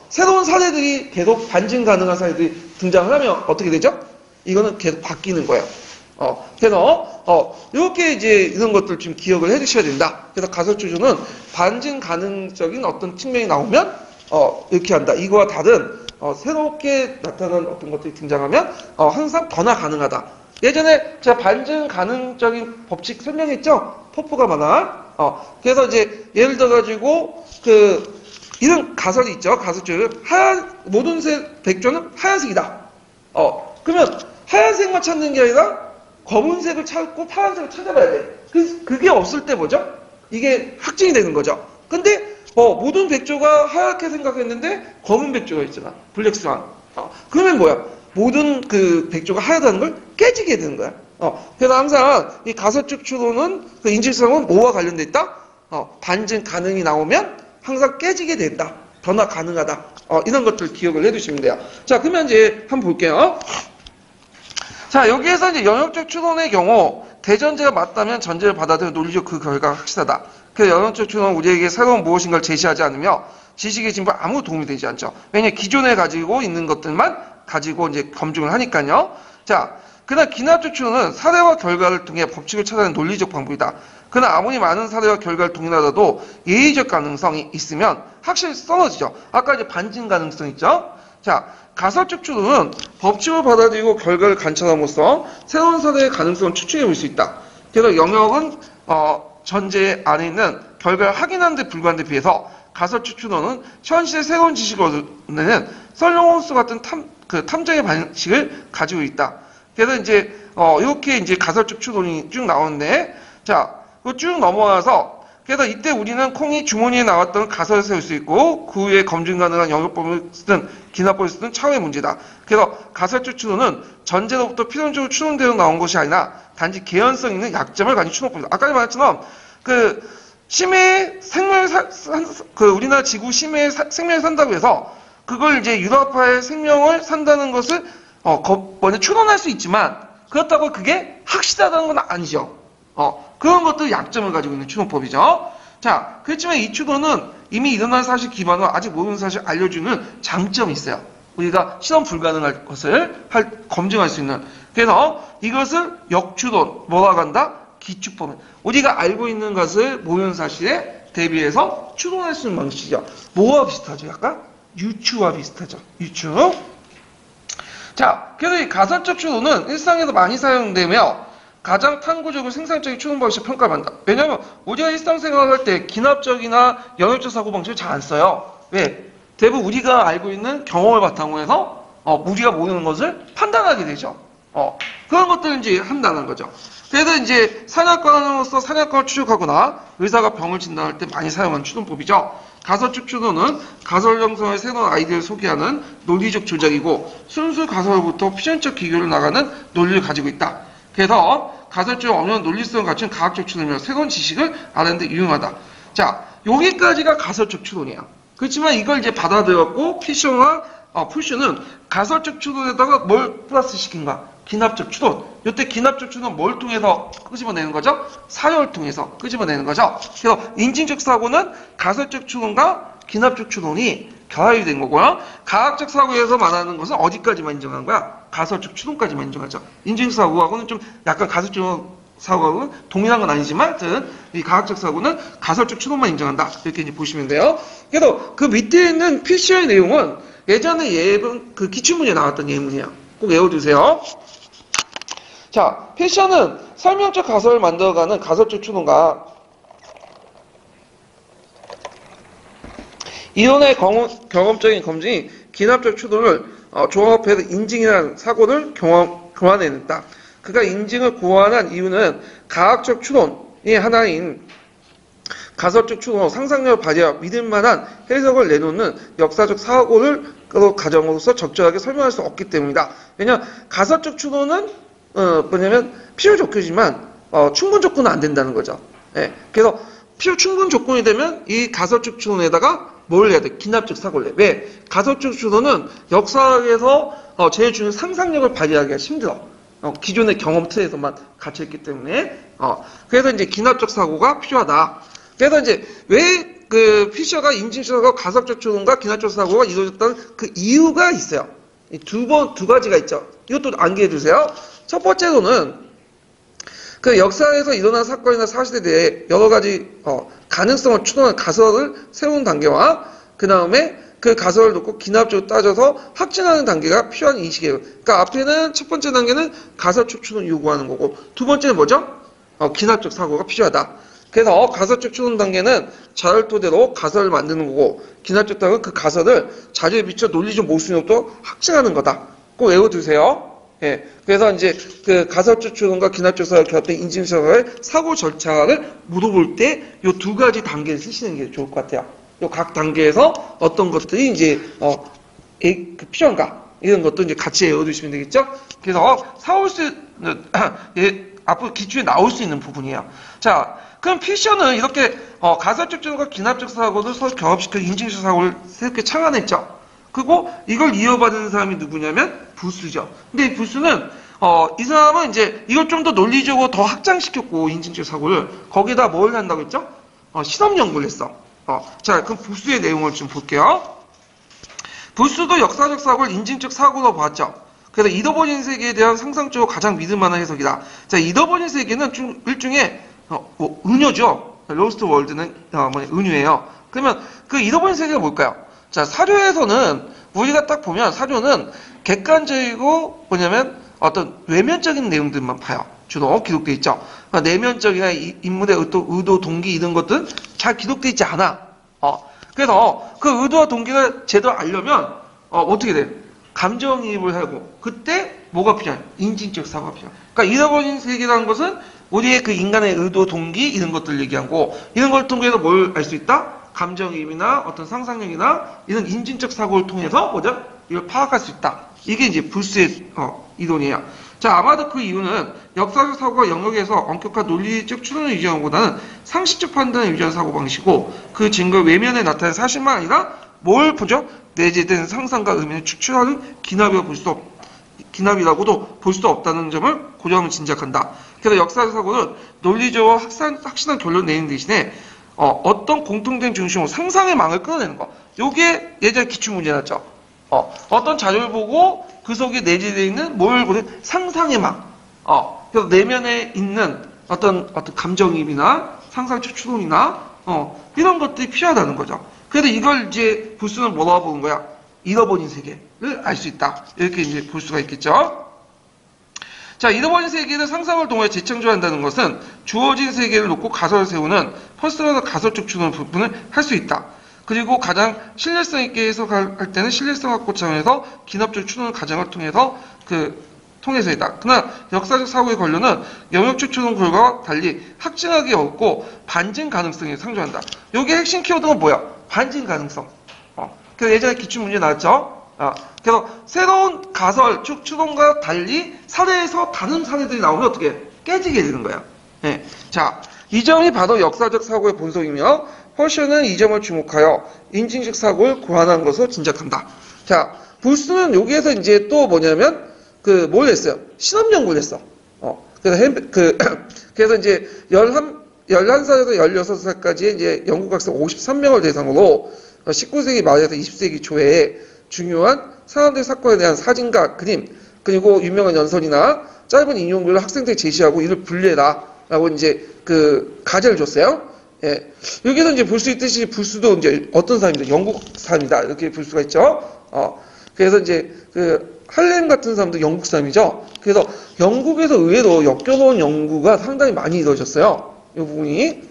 [SPEAKER 1] 새로운 사례들이 계속 반증 가능한 사례들이 등장을 하면 어떻게 되죠? 이거는 계속 바뀌는 거예요. 그래서, 이렇게 이제 이런 것들 좀 기억을 해 두셔야 된다. 그래서 가설추론은 반증 가능적인 어떤 측면이 나오면, 이렇게 한다. 이거와 다른, 새롭게 나타난 어떤 것들이 등장하면, 항상 변화 가능하다. 예전에 제가 반증 가능적인 법칙 설명했죠? 퍼프가 많아. 그래서 이제 예를 들어가지고, 이런 가설이 있죠. 가설추론. 모든 백조는 하얀색이다. 그러면 하얀색만 찾는 게 아니라, 검은색을 찾고 파란색을 찾아봐야 돼. 그게 없을 때 뭐죠? 이게 확증이 되는 거죠. 근데 모든 백조가 하얗게 생각했는데 검은 백조가 있잖아. 블랙스완. 그러면 뭐야? 모든 백조가 하얗다는 걸 깨지게 되는 거야. 그래서 항상 이 가설적 추론은 인질성은 뭐와 관련돼 있다? 반증 가능이 나오면 항상 깨지게 된다. 변화 가능하다. 이런 것들 기억을 해두시면 돼요. 자, 그러면 이제 한번 볼게요. 자, 여기에서 이제 영역적 추론의 경우 대전제가 맞다면 전제를 받아들여 논리적 그 결과가 확실하다. 그래서 영역적 추론은 우리에게 새로운 무엇인가를 제시하지 않으며 지식의 진보에 아무 도움이 되지 않죠. 왜냐하면 기존에 가지고 있는 것들만 가지고 이제 검증을 하니까요. 자, 그러나 기납적 추론은 사례와 결과를 통해 법칙을 찾아내는 논리적 방법이다. 그러나 아무리 많은 사례와 결과를 동일하더라도 예의적 가능성이 있으면 확실히 썰어지죠. 아까 이제 반증 가능성 있죠. 자, 가설적 추론은 법칙을 받아들이고 결과를 관찰함으로써 새로운 사례의 가능성을 추측해 볼 수 있다. 그래서 영역은 전제 안에 있는 결과를 확인하는 데 불과한 데 비해서 가설적 추론은 현실의 새로운 지식을 얻어내는 설령 홈스 같은 그 탐정의 방식을 가지고 있다. 그래서 이제 이렇게 이제 가설적 추론이 쭉 나오는데, 자, 쭉 넘어와서, 그래서 이때 우리는 콩이 주머니에 나왔던 가설을 세울 수 있고, 그 후에 검증 가능한 영역법을 쓰든 기납법을 쓰든 차후의 문제다. 그래서 가설적 추론은 전제로부터 필연적으로 추론대로 나온 것이 아니라 단지 개연성 있는 약점을 가진 추론법이다. 아까 말했처럼 심해에 우리나라 지구 심해에 생명을 산다고 해서 그걸 이제 유럽파의 생명을 산다는 것을 먼저 추론할 수 있지만 그렇다고 그게 확실하다는 건 아니죠. 그런 것도 약점을 가지고 있는 추론법이죠. 자, 그렇지만 이 추론은 이미 일어난 사실 기반으로 아직 모르는 사실 알려주는 장점이 있어요. 우리가 실험 불가능할 것을 검증할 수 있는. 그래서 이것을 역추론, 뭐라고 한다? 기축법. 우리가 알고 있는 것을 모르는 사실에 대비해서 추론할 수 있는 방식이죠. 뭐와 비슷하죠? 약간 유추와 비슷하죠. 유추. 자, 그래서 이 가설적 추론은 일상에서 많이 사용되며 가장 탐구적이고 생산적인 추론 방식을 평가받는다. 왜냐하면 우리가 일상생활을 할 때 기납적이나 영역적 사고방식을 잘 안 써요. 왜? 대부분 우리가 알고 있는 경험을 바탕으로 해서 우리가 모르는 것을 판단하게 되죠. 그런 것들을 이제 한다는 거죠. 그래서 이제 사냥관으로서 사냥감을 추적하거나 의사가 병을 진단할 때 많이 사용하는 추론법이죠. 가설적 추론은 가설 형성의 새로운 아이디어를 소개하는 논리적 조작이고 순수 가설로부터 필연적 기교를 나가는 논리를 가지고 있다. 그래서 가설적 어려운 논리성을 갖춘 과학적 추론이며 새로운 지식을 알아내는 데 유용하다. 자, 여기까지가 가설적 추론이에요. 그렇지만 이걸 이제 받아들였고 피셔와 푸슈는 가설적 추론에다가 뭘 플러스 시킨가? 기납적 추론. 이때 기납적 추론은 뭘 통해서 끄집어내는 거죠? 사료를 통해서 끄집어내는 거죠. 그래서 인증적 사고는 가설적 추론과 기납적 추론이 결합이 된 거고요. 과학적 사고에서 말하는 것은 어디까지만 인정한 거야? 가설적 추론까지만 인정하죠. 인증적 사고하고는 좀 약간 가설적 사고하고는 동일한 건 아니지만, 하여튼 이 과학적 사고는 가설적 추론만 인정한다. 이렇게 이제 보시면 돼요. 그래서 그 밑에 있는 PC의 내용은 예전에 예문 그 기출문제에 나왔던 예문이에요. 꼭 외워두세요. 자, 패션은 설명적 가설을 만들어가는 가설적 추론과 이론의 경험적인 검증이 기납적 추론을 종합해서 인증이라는 사고를 교환해냈다. 그가 인증을 고안한 이유는 가학적 추론이 하나인 가설적 추론으로 상상력을 발휘하여 믿을만한 해석을 내놓는 역사적 사고를 가정으로서 적절하게 설명할 수 없기 때문이다. 왜냐하면 가설적 추론은 뭐냐면 필요 조건이지만 충분 조건은 안 된다는 거죠. 예. 그래서 충분 조건이 되면 이 가설적 추론에다가 뭘 해야 돼? 기납적 사고를 해. 왜? 가설적 추론은 역사에서 제일 중요한 상상력을 발휘하기가 힘들어. 기존의 경험 틀에서만 갇혀있기 때문에. 그래서 이제 기납적 사고가 필요하다. 그래서 이제 왜 그 피셔가 인증적사고 가설적 추론과 기납적 사고가 이루어졌다는 그 이유가 있어요. 두 가지가 있죠. 이것도 암기해 두세요. 첫 번째로는 그 역사에서 일어난 사건이나 사실에 대해 여러 가지 가능성을 추론한 가설을 세우는 단계와 그 다음에 그 가설을 놓고 기납적으로 따져서 확증하는 단계가 필요한 인식이에요. 그러니까 앞에는 첫 번째 단계는 가설적 추론을 요구하는 거고 두 번째는 뭐죠? 기납적 사고가 필요하다. 그래서 가설적 추론 단계는 자료를 토대로 가설을 만드는 거고 기납적 단계는 그 가설을 자료에 비춰 논리적 모순으로 확증하는 거다. 꼭 외워두세요. 예. 그래서 이제 그 가설적 추론과 기납적 사고를 결합된 인증사고의 사고 절차를 물어볼 때 이 두 가지 단계를 쓰시는 게 좋을 것 같아요. 요 각 단계에서 어떤 것들이 이제 필요한가 이런 것도 이제 같이 외워두시면 되겠죠. 그래서 사올 수 있는 앞으로 기출에 나올 수 있는 부분이에요. 자, 그럼 피셔는 이렇게 가설적 추론과 기납적 사고를 서로 결합시켜 인증적 사고를 새롭게 창안했죠. 그리고 이걸 이어받은 사람이 누구냐면 부스죠. 근데 이 부스는 이 사람은 이제 이걸 좀 더 논리적으로 더 확장시켰고 인증적 사고를 거기다 뭘 한다고 했죠? 실험 연구를 했어. 자, 그럼 부스의 내용을 좀 볼게요. 부스도 역사적 사고를 인증적 사고로 봤죠. 그래서 잃어버린 세계에 대한 상상적으로 가장 믿을 만한 해석이다. 자, 잃어버린 세계는 일종의 은유죠. 로스트 월드는 은유예요. 그러면 그 잃어버린 세계가 뭘까요? 자, 사료에서는 우리가 딱 보면 사료는 객관적이고 뭐냐면 어떤 외면적인 내용들만 봐요. 주로 기록되어 있죠. 내면적이나 인물의 의도, 동기 이런 것들은 잘 기록되어 있지 않아. 그래서 그 의도와 동기를 제대로 알려면 어떻게 돼? 감정이입을 하고 그때 뭐가 필요한? 인진적 사고가 필요한. 그러니까 잃어버린 세계라는 것은 우리의 그 인간의 의도, 동기 이런 것들 얘기하고 이런 걸 통해서 뭘 알 수 있다? 감정이입이나 어떤 상상력이나 이런 인진적 사고를 통해서 뭐죠? 이걸 파악할 수 있다. 이게 이제 불수의 이론이에요. 자, 아마도 그 이유는 역사적 사고가 영역에서 엄격한 논리적 추론을 유지하는 것보다는 상식적 판단을 유지하는 사고방식이고 그 증거 외면에 나타난 사실만 아니라 뭘 보죠? 내재된 상상과 의미를 추출하는 기납이라고도 볼 수 없다는 점을 고려하면 짐작한다. 그래서 역사적 사고는 논리적으로 확실한 결론을 내는 대신에 어떤 공통된 중심으로 상상의 망을 끌어내는 거. 요게 예전에 기출문제 났죠. 어떤 자료를 보고 그 속에 내재되어 있는 뭘 보든 상상의 망. 그래서 내면에 있는 어떤 감정이입이나 상상적 추론이나 이런 것들이 필요하다는 거죠. 그래서 이걸 이제 불수는 뭐라고 보는 거야? 잃어버린 세계를 알 수 있다. 이렇게 이제 볼 수가 있겠죠. 자, 잃어버린 세계를 상상을 통해 재창조한다는 것은 주어진 세계를 놓고 가설을 세우는 퍼스널 가설적 추론 부분을 할 수 있다. 그리고 가장 신뢰성 있게 해석할 때는 신뢰성 확보 차원에서 기납적 추론 과정을 통해서이다. 그러나 역사적 사고의 권료는 영역적 추론 결과와 달리 확증하기 어렵고 반증 가능성이 상존한다. 여기 핵심 키워드가 뭐야? 반증 가능성. 그래서 예전에 기출문제 나왔죠? 그래서 새로운 가설, 추론과 달리 사례에서 다른 사례들이 나오면 어떻게 깨지게 되는 거야. 네. 자, 이 점이 바로 역사적 사고의 본성이며 허셔는 이 점을 주목하여 인증식 사고를 고안한 것으로 짐작한다. 자, 불수는 여기에서 이제 또 뭐냐면 뭘 했어요? 실험 연구를 했어. 그래서 이제 11살에서 16살까지 이제 영국 학생 53명을 대상으로 19세기 말에서 20세기 초에 중요한 사람들 사건에 대한 사진과 그림, 그리고 유명한 연설이나 짧은 인용글을 학생들이 제시하고 이를 분류해라. 라고 이제 과제를 줬어요. 예. 여기서 이제 볼 수 있듯이 불수도 이제 어떤 사람이다? 영국 사람이다. 이렇게 볼 수가 있죠. 그래서 이제 할렘 같은 사람도 영국 사람이죠. 그래서 영국에서 의외로 역겨운 연구가 상당히 많이 이루어졌어요. 이 부분이.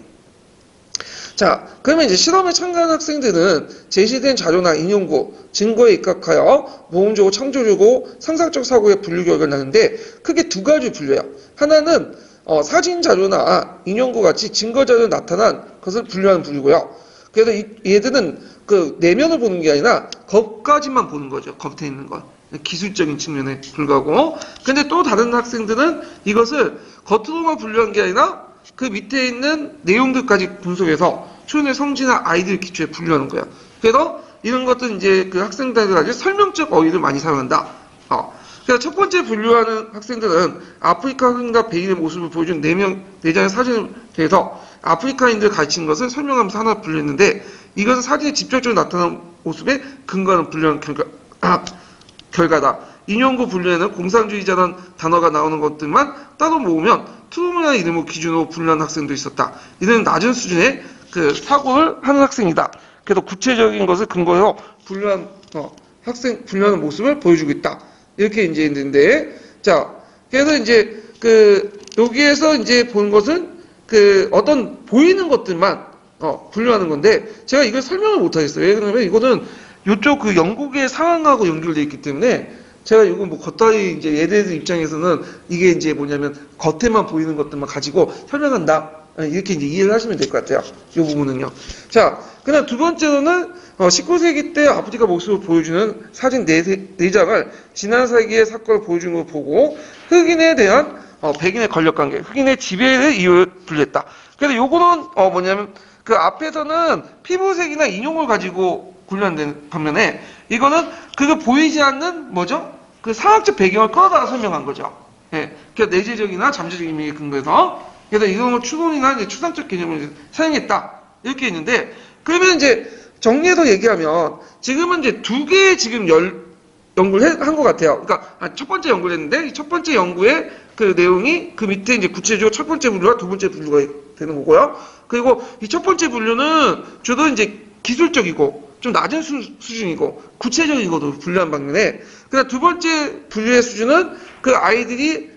[SPEAKER 1] 자, 그러면 이제 실험에 참가한 학생들은 제시된 자료나 인용구, 증거에 입각하여 모험적으로 창조적이고 상상적 사고의 분류 결과를 내는데 크게 두 가지 분류해요. 하나는 사진 자료나 인용구 같이 증거 자료에 나타난 것을 분류하는 분류고요. 그래서 얘들은 내면을 보는 게 아니라 겉까지만 보는 거죠. 겉에 있는 것. 기술적인 측면에 불과하고. 근데 또 다른 학생들은 이것을 겉으로만 분류한 게 아니라 그 밑에 있는 내용들까지 분석해서 초연의 성질이나 아이들 기초에 분류하는 거예요. 그래서 이런 것들은 이제 그 학생들에게 설명적 어휘를 많이 사용한다. 그래서 첫 번째 분류하는 학생들은 아프리카 흑인과 백인의 모습을 보여준 4장의 사진에 대해서 아프리카인들 가르친 것을 설명하면서 하나 분류했는데 이것은 사진에 직접적으로 나타난 모습에 근거하는 분류한 결과다. 인용구 분류에는 공산주의자라는 단어가 나오는 것들만 따로 모으면 트루먼이라는 이름을 기준으로 분류한 학생도 있었다. 이는 낮은 수준의 사고를 하는 학생이다. 그래서 구체적인 것을 근거해서 분류하는 모습을 보여주고 있다. 이렇게 이제 있는데, 자, 그래서 이제 여기에서 이제 본 것은 어떤 보이는 것들만 분류하는 건데, 제가 이걸 설명을 못 하겠어요. 왜 그러냐면 이거는 이쪽 영국의 상황하고 연결되어 있기 때문에 제가 이거 겉다리 이제 얘네들 입장에서는 이게 이제 뭐냐면 겉에만 보이는 것들만 가지고 설명한다. 이렇게 이제 이해를 하시면 될 것 같아요. 이 부분은요. 자, 그다음 두 번째로는 19세기 때 아프리카 모습을 보여주는 사진 4장을 지난 세기의 사건을 보여주는 걸 보고 흑인에 대한 백인의 권력관계, 흑인의 지배의 이유를 분류했다. 그래서 요거는 뭐냐면 앞에서는 피부색이나 인용을 가지고 분류한 반면에 이거는 그거 보이지 않는 뭐죠? 상학적 배경을 끌어다가 설명한 거죠. 예. 그래서 내재적이나 잠재적 의미에 근거해서 그래서 이런 추론이나 이제 추상적 개념을 사용했다. 이렇게 있는데 그러면 이제 정리해서 얘기하면 지금은 이제 두 개의 지금 연구를 한 것 같아요. 그러니까 첫 번째 연구를 했는데 이 첫 번째 연구의 내용이 밑에 이제 구체적으로 첫 번째 분류와 두 번째 분류가 되는 거고요. 그리고 이 첫 번째 분류는 주로 이제 기술적이고 좀 낮은 수준이고 구체적인 것도 분류한 반면에 그다음 두 번째 분류의 수준은 아이들이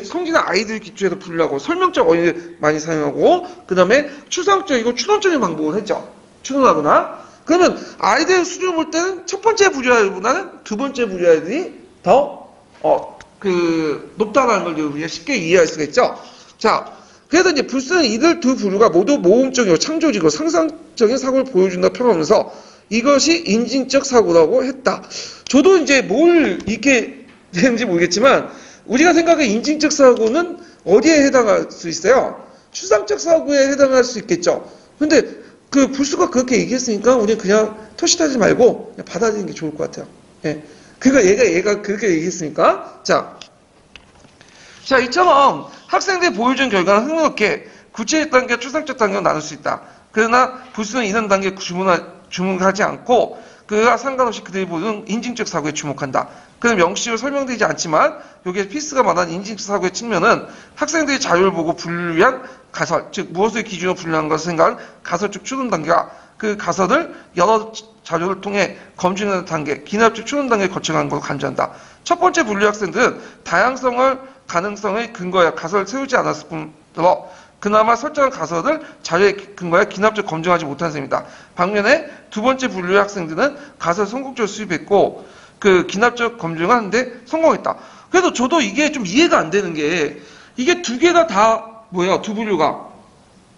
[SPEAKER 1] 성질의 아이들 기초에서 분류하고 설명적 어휘를 많이 사용하고 그다음에 추상적이고 추론적인 방법을 했죠. 추론하거나 그러면 아이들 수준을 볼 때는 첫 번째 분류아들보다는 두 번째 분류아들이 더, 높다는 걸 우리가 쉽게 이해할 수가 있죠. 자, 그래서 이제 불스는 이들 두 부류가 모두 모험적이고 창조적이고 상상적인 사고를 보여준다 평하면서 이것이 인징적 사고라고 했다. 저도 이제 뭘 이렇게 되는지 모르겠지만 우리가 생각하는 인징적 사고는 어디에 해당할 수 있어요? 추상적 사고에 해당할 수 있겠죠. 근데 그 불수가 그렇게 얘기했으니까 우리는 그냥 토시하지 말고 그냥 받아들이는 게 좋을 것 같아요. 예. 그러니까 얘가 그렇게 얘기했으니까. 자, 이처럼 학생들이 보여준 결과는 흥미롭게 구체적 단계와 추상적 단계로 나눌 수 있다. 그러나 불수는 이런 단계에 주목하지 않고 그와 상관없이 그들이 보는 인징적 사고에 주목한다. 그는 명시로 설명되지 않지만 여기에 피스가 말한 인징적 사고의 측면은 학생들이 자료를 보고 분류한 가설, 즉 무엇을 기준으로 분류한 것을 생각한 가설적 추론 단계와 그 가설을 여러 자료를 통해 검증하는 단계, 기납적 추론 단계를 거쳐가는 것을 간주한다. 첫 번째 분류 학생들은 다양성을 가능성의 근거에 가설을 세우지 않았을 뿐더러 그나마 설정한 가설을 자료에 근거해 기납적 검증하지 못한 셈이다. 반면에 두 번째 분류의 학생들은 가설을 성공적으로 수입했고 그 기납적 검증을 하는데 성공했다. 그래서 저도 이게 좀 이해가 안 되는 게 이게 두 개가 다 뭐야, 두 분류가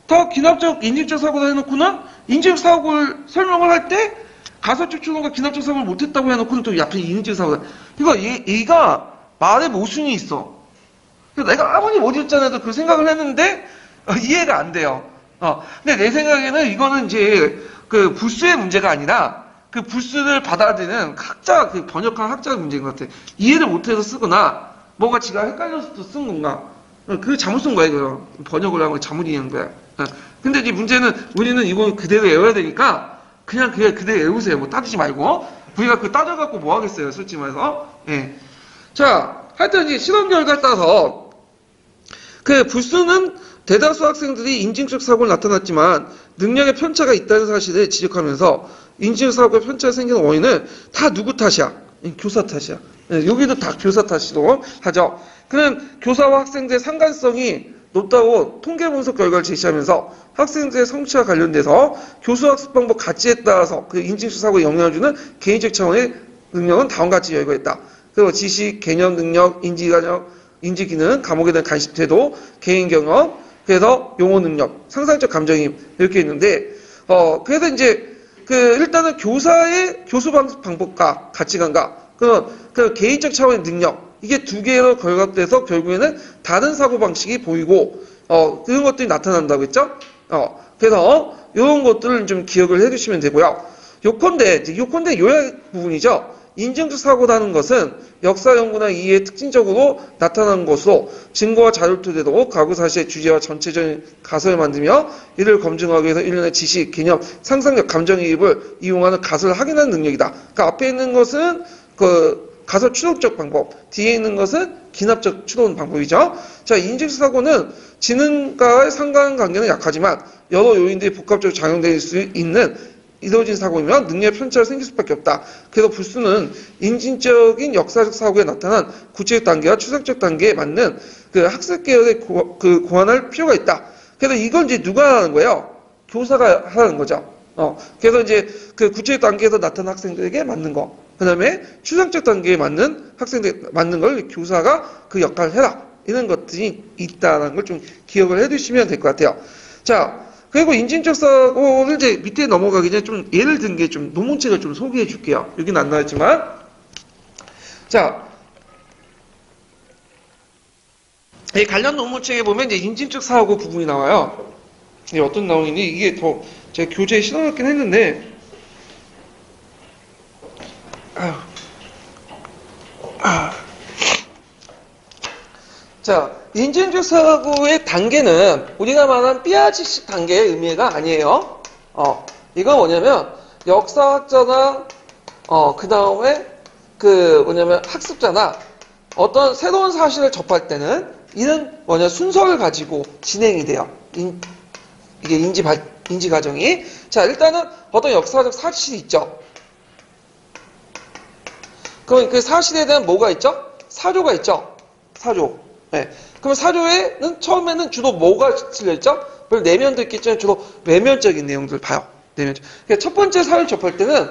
[SPEAKER 1] 다 기납적 인징적 사고를 해놓고는 인징적 사고를 설명을 할 때 가설적 추론과 기납적 사고를 못했다고 해놓고는 또 앞에 인징적 사고다. 이거 얘가 말에 모순이 있어. 그래서 내가 아무리 못 읽잖아도 그 생각을 했는데 이해가 안 돼요. 근데 내 생각에는 이거는 이제 그 불수의 문제가 아니라 그 불수를 받아들이는 학자, 그 번역한 학자의 문제인 것 같아. 이해를 못해서 쓰거나 뭔가 지가 헷갈려서 쓴 건가. 그 잘못 쓴 거야, 이거. 번역을 하고 잘못 이해한 거야. 근데 이 문제는 우리는 이거 그대로 외워야 되니까 그냥 그대로 외우세요. 뭐 따지지 말고. 우리가 그 따져갖고 뭐 하겠어요, 솔직히 말해서. 예. 자, 하여튼 이제 실험 결과에 따라서 그 불수는 대다수 학생들이 인징적 사고를 나타났지만 능력의 편차가 있다는 사실을 지적하면서 인징적 사고의 편차가 생기는 원인은 다 누구 탓이야? 교사 탓이야. 여기도 다 교사 탓이도 하죠. 그는 교사와 학생들의 상관성이 높다고 통계 분석 결과를 제시하면서 학생들의 성취와 관련돼서 교수 학습 방법 가치에 따라서 그 인징적 사고에 영향을 주는 개인적 차원의 능력은 다음과 같이 열거했다. 그리고 지식, 개념, 능력, 인지 기능, 감옥에 대한 관심 태도, 개인 경험, 그래서 용어 능력, 상상적 감정임 이렇게 있는데 그래서 이제 일단은 교사의 교수 방법과 가치관과 그 개인적 차원의 능력 이게 두 개로 결합돼서 결국에는 다른 사고 방식이 보이고 그런 것들이 나타난다고 했죠. 그래서 이런 것들을 좀 기억을 해주시면 되고요. 요컨대 요약 부분이죠. 인증적 사고라는 것은 역사 연구나 이해의 특징적으로 나타나는 것으로 증거와 자료를 토대로 과거 사실의 주제와 전체적인 가설을 만들며 이를 검증하기 위해서 일련의 지식, 개념, 상상력, 감정이입을 이용하는 가설을 확인하는 능력이다. 그러니까 앞에 있는 것은 그 가설 추론적 방법, 뒤에 있는 것은 기납적 추론 방법이죠. 자, 인증적 사고는 지능과의 상관관계는 약하지만 여러 요인들이 복합적으로 작용될 수 있는 이루어진 사고이면 능력의 편차가 생길 수밖에 없다. 그래서 불수는 인진적인 역사적 사고에 나타난 구체적 단계와 추상적 단계에 맞는 그 학습 계열에 고안할 필요가 있다. 그래서 이건 이제 누가 하는 거예요? 교사가 하는 거죠. 그래서 이제 그 구체적 단계에서 나타난 학생들에게 맞는 거. 그 다음에 추상적 단계에 맞는 학생들 맞는 걸 교사가 그 역할을 해라. 이런 것들이 있다는 걸 좀 기억을 해두시면 될 것 같아요. 자. 그리고 인진적 사고를 이제 밑에 넘어가기 전에 좀 예를 든 게 좀 논문책을 좀 소개해 줄게요. 여기는 안 나왔지만. 자. 이 관련 논문책에 보면 이제 인진적 사고 부분이 나와요. 이게 어떤 내용이니? 이게 더 제가 교재에 실어놓긴 했는데. 자, 인진적 사고의 단계는 우리가 말한 삐아지식 단계의 의미가 아니에요. 이건 뭐냐면 역사학자나 그 다음에 학습자나 어떤 새로운 사실을 접할 때는 이런 순서를 가지고 진행이 돼요. 이게 인지 과정이. 자, 일단은 어떤 역사적 사실이 있죠. 그럼 그 사실에 대한 뭐가 있죠? 사조가 있죠. 사조. 네. 그럼 사조에는 처음에는 주로 뭐가 실려있죠? 물론 내면도 있겠지만 주로 외면적인 내용들을 봐요. 내면적. 그러니까 첫 번째 사유를 접할 때는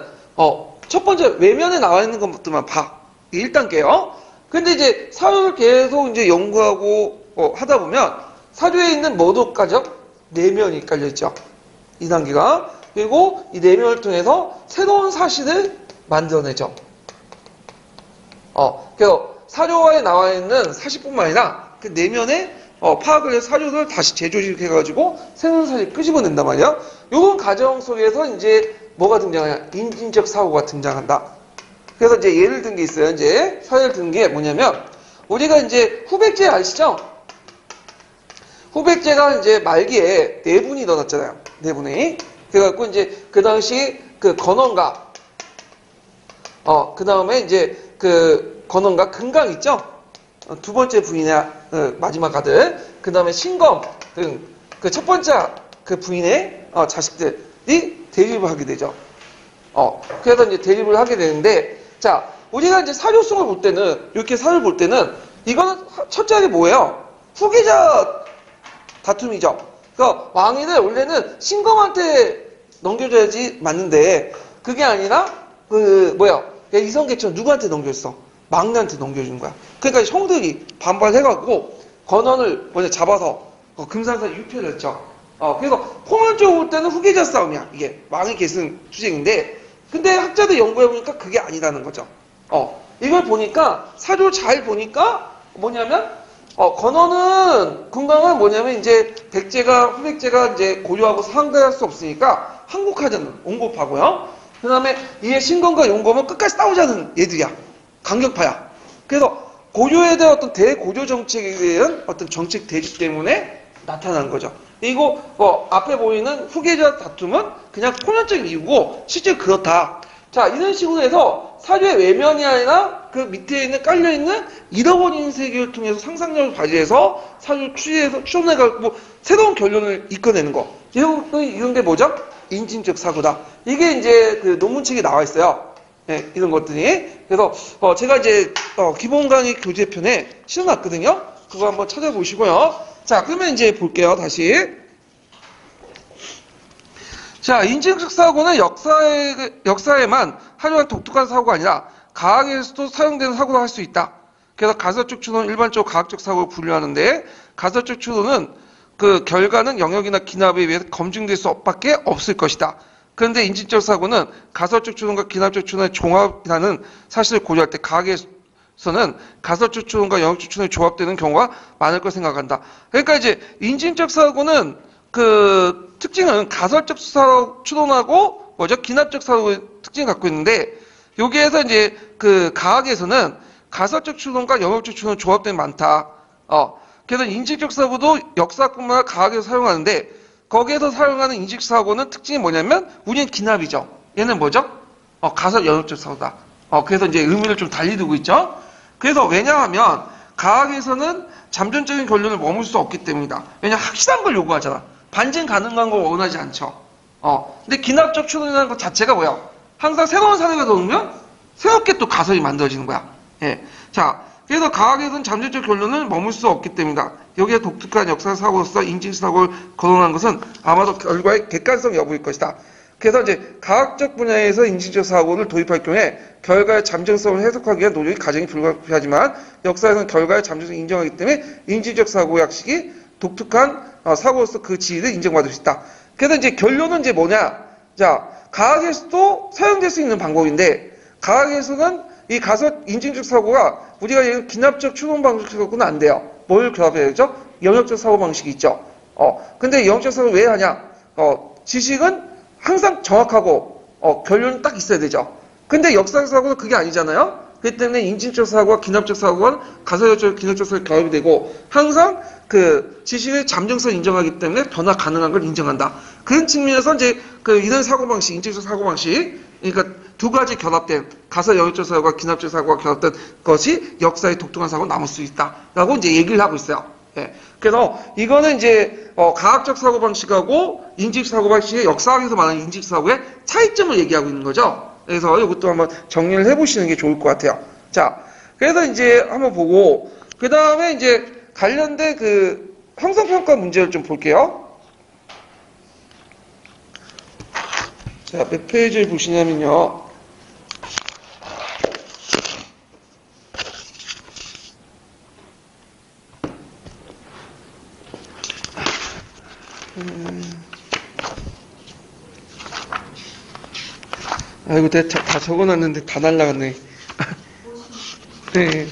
[SPEAKER 1] 첫 번째 외면에 나와 있는 것들만 봐. 1단계요. 근데 이제 사유를 계속 이제 연구하고 하다 보면 사주에 있는 뭐도까지요? 내면이 깔려있죠. 2단계가. 그리고 이 내면을 통해서 새로운 사실을 만들어내죠. 그래서 사료화에 나와 있는 사실뿐만 아니라 그 내면에 파악을 해서 사료를 다시 재조직해가지고 새로운 사실을 끄집어낸단 말이야. 요런 과정 속에서 이제 뭐가 등장하냐? 인진적 사고가 등장한다. 그래서 이제 예를 든 게 있어요. 이제 사례를 든 게 뭐냐면 우리가 이제 후백제 아시죠? 후백제가 이제 말기에 내분이 일어났잖아요. 내분이. 그래갖고 이제 그 당시 그 건원가 그 다음에 이제 그 건원가 금강 있죠? 두 번째 부인의 마지막 아들, 그 다음에 신검 등 그 첫 번째 그 부인의 자식들이 대립을 하게 되죠. 그래서 이제 대립을 하게 되는데, 자, 우리가 이제 사료성을 볼 때는, 이렇게 사료를 볼 때는, 이거는 첫째가 뭐예요? 후계자 다툼이죠. 그러니까 왕위를 원래는 신검한테 넘겨줘야지 맞는데, 그게 아니라, 이성계처럼 누구한테 넘겼어? 막내한테 넘겨준 거야. 그러니까 형들이 반발해가지고, 건원을 먼저 잡아서, 금산사 유폐를 했죠. 그래서 폭력적으로 볼 때는 후계자 싸움이야. 이게 왕위 계승 투쟁인데, 근데 학자들 연구해보니까 그게 아니라는 거죠. 이걸 보니까, 사료를 잘 보니까, 뭐냐면, 건원은, 금강은 뭐냐면, 이제, 후백제가 이제 고려하고 상대할 수 없으니까, 항복하자는, 옹급하고요. 그 다음에, 이에 신검과 용검은 끝까지 싸우자는 얘들이야. 강경파야. 그래서, 고려에 대한 어떤 대고려 정책에 대한 어떤 정책 대지 때문에 나타난 거죠. 그리고 앞에 보이는 후계자 다툼은 그냥 폭력적인 이유고 실제 그렇다. 자, 이런 식으로 해서 사료의 외면이 아니라 그 밑에 있는 깔려있는 잃어버린 세계를 통해서 상상력을 발휘해서 사료를 추론해가지고 새로운 결론을 이끌어내는 거. 이런 게 뭐죠? 인진적 사고다. 이게 이제 그 논문책에 나와 있어요. 네, 이런 것들이. 그래서 제가 이제 기본 강의 교재편에 실어놨거든요. 그거 한번 찾아보시고요. 자, 그러면 이제 볼게요. 다시. 자, 인진적 사고는 역사에만 하루한 독특한 사고가 아니라 과학에서도 사용되는 사고로 할 수 있다. 그래서 가설적 추론은 일반적으로 과학적 사고를 분류하는데, 가설적 추론은 그 결과는 영역이나 기납에 의해서 검증될 수밖에 없을 것이다. 그런데 인진적 사고는 가설적 추론과 기납적 추론의 종합이라는 사실을 고려할 때 과학에서는 가설적 추론과 영역적 추론이 조합되는 경우가 많을 거 생각한다. 그러니까 이제 인진적 사고는 그 특징은 가설적 추론하고 기납적 사고의 특징을 갖고 있는데, 여기에서 이제 그 과학에서는 가설적 추론과 영역적 추론이 조합되는 많다. 그래서 인진적 사고도 역사뿐만 아니라 과학에서 사용하는데, 거기에서 사용하는 인식사고는 특징이 뭐냐면, 우리는 기납이죠. 얘는 뭐죠? 가설 영역적 사고다. 그래서 이제 의미를 좀 달리 두고 있죠. 그래서 왜냐하면, 과학에서는 잠정적인 결론을 머물 수 없기 때문이다. 왜냐하면 확실한 걸 요구하잖아. 반증 가능한 걸 원하지 않죠. 근데 기납적 추론이라는 것 자체가 뭐야? 항상 새로운 사례가 나오면, 새롭게 또 가설이 만들어지는 거야. 예. 자, 그래서 과학에서는 잠재적 결론을 머물 수 없기 때문이다. 여기에 독특한 역사사고로서 인식사고를 거론한 것은 아마도 결과의 객관성 여부일 것이다. 그래서 이제 과학적 분야에서 인식적 사고를 도입할 경우에 결과의 잠정성을 해석하기 위한 노력이 가정이 불가피하지만, 역사에서는 결과의 잠정성을 인정하기 때문에 인식적 사고 약식이 독특한 사고로서 그 지위를 인정받을 수 있다. 그래서 이제 결론은 이제 뭐냐? 자, 과학에서도 사용될 수 있는 방법인데, 과학에서는 이 가설 인증적 사고가 우리가 얘기하는 기납적 추론 방식하고는 안 돼요. 뭘 결합해야 되죠? 영역적 사고 방식이 있죠. 근데 영역적 사고를 왜 하냐? 지식은 항상 정확하고, 결론은 딱 있어야 되죠. 근데 역사적 사고는 그게 아니잖아요? 그렇기 때문에 인증적 사고와 기납적 사고는 가설적, 기납적 사고가 결합이 되고, 항상 그 지식의 잠정성을 인정하기 때문에 변화 가능한 걸 인정한다. 그런 측면에서 이제 이런 사고 방식, 인증적 사고 방식, 그러니까 두 가지 결합된 가설 영역적 사고와 기납적 사고가 결합된 것이 역사의 독특한 사고로 남을 수 있다라고 이제 얘기를 하고 있어요. 예. 그래서 이거는 이제 과학적 사고 방식하고 인식 사고 방식의 역사학에서 말하는 인식 사고의 차이점을 얘기하고 있는 거죠. 그래서 이것도 한번 정리를 해보시는 게 좋을 것 같아요. 자, 그래서 이제 한번 보고 그 다음에 이제 관련된 그 형성평가 문제를 좀 볼게요. 자, 몇 페이지를 보시냐면요. 아이고, 내가 다 적어놨는데 다 날라갔네. 네.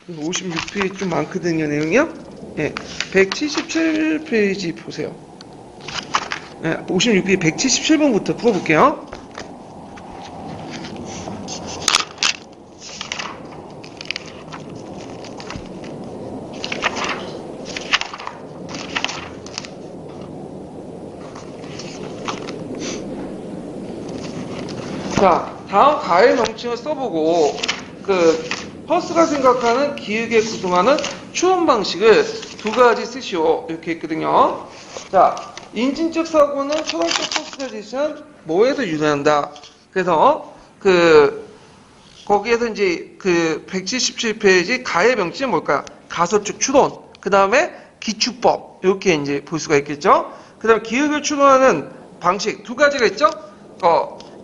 [SPEAKER 1] 56페이지 좀 많거든요, 내용이요? 네. 177페이지 보세요. 네, 56페이지 177번부터 풀어볼게요. 자, 다음 가해 명칭을 써보고 퍼스가 생각하는 기획에 구성하는 추론 방식을 두 가지 쓰시오. 이렇게 있거든요. 자, 인진적 사고는 초당적 퍼스에 대한 뭐에서 유래한다. 그래서 거기에서 이제 177페이지 가해 명칭은 뭘까요? 가설적 추론. 그 다음에 기축법. 이렇게 이제 볼 수가 있겠죠. 그 다음에 기획을 추론하는 방식 두 가지가 있죠.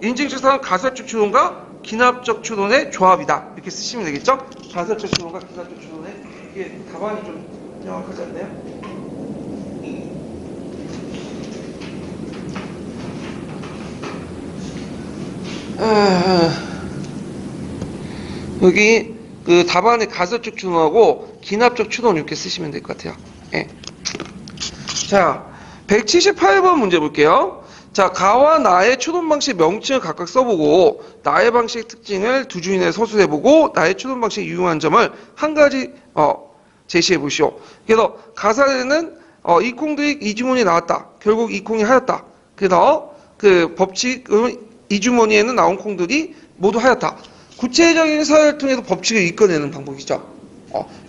[SPEAKER 1] 인증적 사고는 가설적 추론과 기납적 추론의 조합이다. 이렇게 쓰시면 되겠죠? 가설적 추론과 기납적 추론의 이게 답안이 좀 명확하지 않나요? 여기 답안에 가설적 추론하고 기납적 추론 이렇게 쓰시면 될 것 같아요. 예. 자, 178번 문제 볼게요. 자, 가와 나의 추론 방식 명칭을 각각 써보고 나의 방식 특징을 두 줄 이내에 서술해보고 나의 추론 방식이 유용한 점을 한 가지 제시해보시오. 그래서 가설에는 이 콩들이 이 주머니에 나왔다. 결국 이 콩이 하였다. 그래서 법칙은 이 주머니에는 나온 콩들이 모두 하였다. 구체적인 사례를 통해서 법칙을 이끌어내는 방법이죠.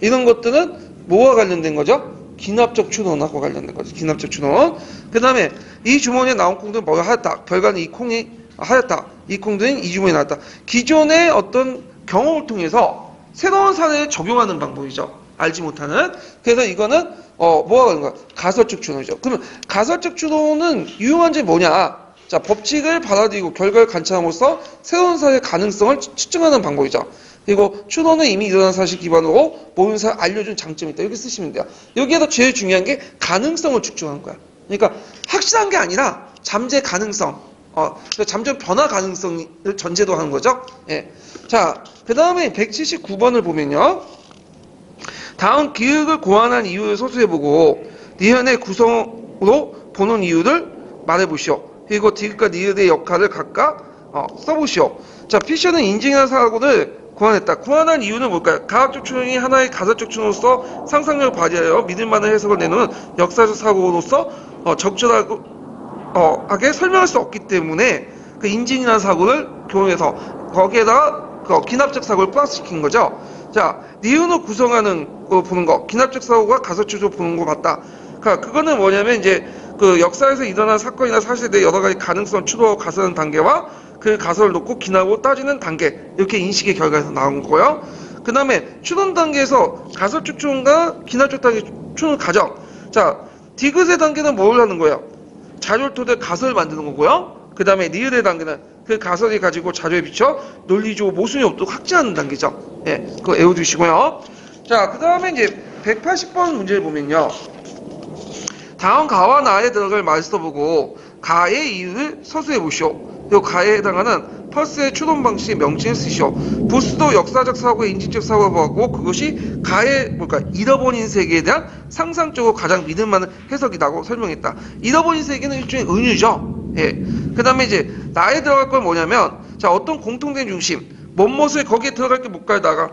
[SPEAKER 1] 이런 것들은 뭐와 관련된 거죠? 기납적 추론하고 관련된 거죠. 기납적 추론. 그 다음에 이 주머니에 나온 콩들은 뭐가 하였다. 결과는 이 콩이 하였다. 이 콩들은 이 주머니에 나왔다. 기존의 어떤 경험을 통해서 새로운 사례를 적용하는 방법이죠. 알지 못하는. 그래서 이거는 뭐가 관련된 거야? 가설적 추론이죠. 그러면 가설적 추론은 유용한 점이 뭐냐? 자, 법칙을 받아들이고 결과를 관찰함으로써 새로운 사례의 가능성을 측정하는 방법이죠. 그리고 추론은 이미 일어난 사실 기반으로 모든 사실 알려준 장점이 있다. 이렇게 쓰시면 돼요. 여기에서 제일 중요한 게 가능성을 측정하는 거야. 그러니까 확실한 게 아니라 잠재 가능성, 잠재 변화 가능성을 전제도 하는 거죠. 예. 자, 그 다음에 179번을 보면요. 다음 기획을 고안한 이유를 서술해보고 니은의 구성으로 보는 이유를 말해보시오. 그리고 디귿과 니은의 역할을 각각 써보시오. 자, 피셔는 인증이라는 사고를 고안했다. 고안한 이유는 뭘까요? 가학적 추론이 하나의 가설적 추론으로서 상상력을 발휘하여 믿을만한 해석을 내놓은 역사적 사고로서 적절하게 설명할 수 없기 때문에 인증이라는 사고를 교훈해서 거기에다가 기납적 사고를 플러스시킨 거죠. 자, 니은을 구성하는 거 보는 거, 기납적 사고가 가설적으로 보는 거 맞다. 그러니까 그거는 뭐냐면 이제 역사에서 일어난 사건이나 사실에 대해 여러 가지 가능성 추론하고 가설하는 단계와 그 가설을 놓고 기납하고 따지는 단계, 이렇게 인식의 결과에서 나온 거고요. 그 다음에 추론 단계에서 가설적 추론과 기납적 단계 추론 과정. 자, 디귿의 단계는 뭘 하는 거예요? 자료를 토대 가설을 만드는 거고요. 그 다음에 니은의 단계는 그 가설이 가지고 자료에 비춰 논리적으로 모순이 없도록 확증하는 단계죠. 예, 그거 외워두시고요. 자, 그 다음에 이제 180번 문제를 보면요. 다음 가와 나에 들어갈 말을 써보고 가의 이유를 서술해 보시오. 그리고 가에 해당하는 퍼스의 추론 방식의 명칭을 쓰시오. 보스도 역사적 사고의 인지적 사고를 보았고 그것이 가의 잃어버린 세계에 대한 상상적으로 가장 믿을만한 해석이라고 설명했다. 잃어버린 세계는 일종의 은유죠. 예. 그 다음에 이제 나에 들어갈 건 뭐냐면 자, 어떤 공통된 중심, 뭔것을 거기에 들어갈 게 못 가다가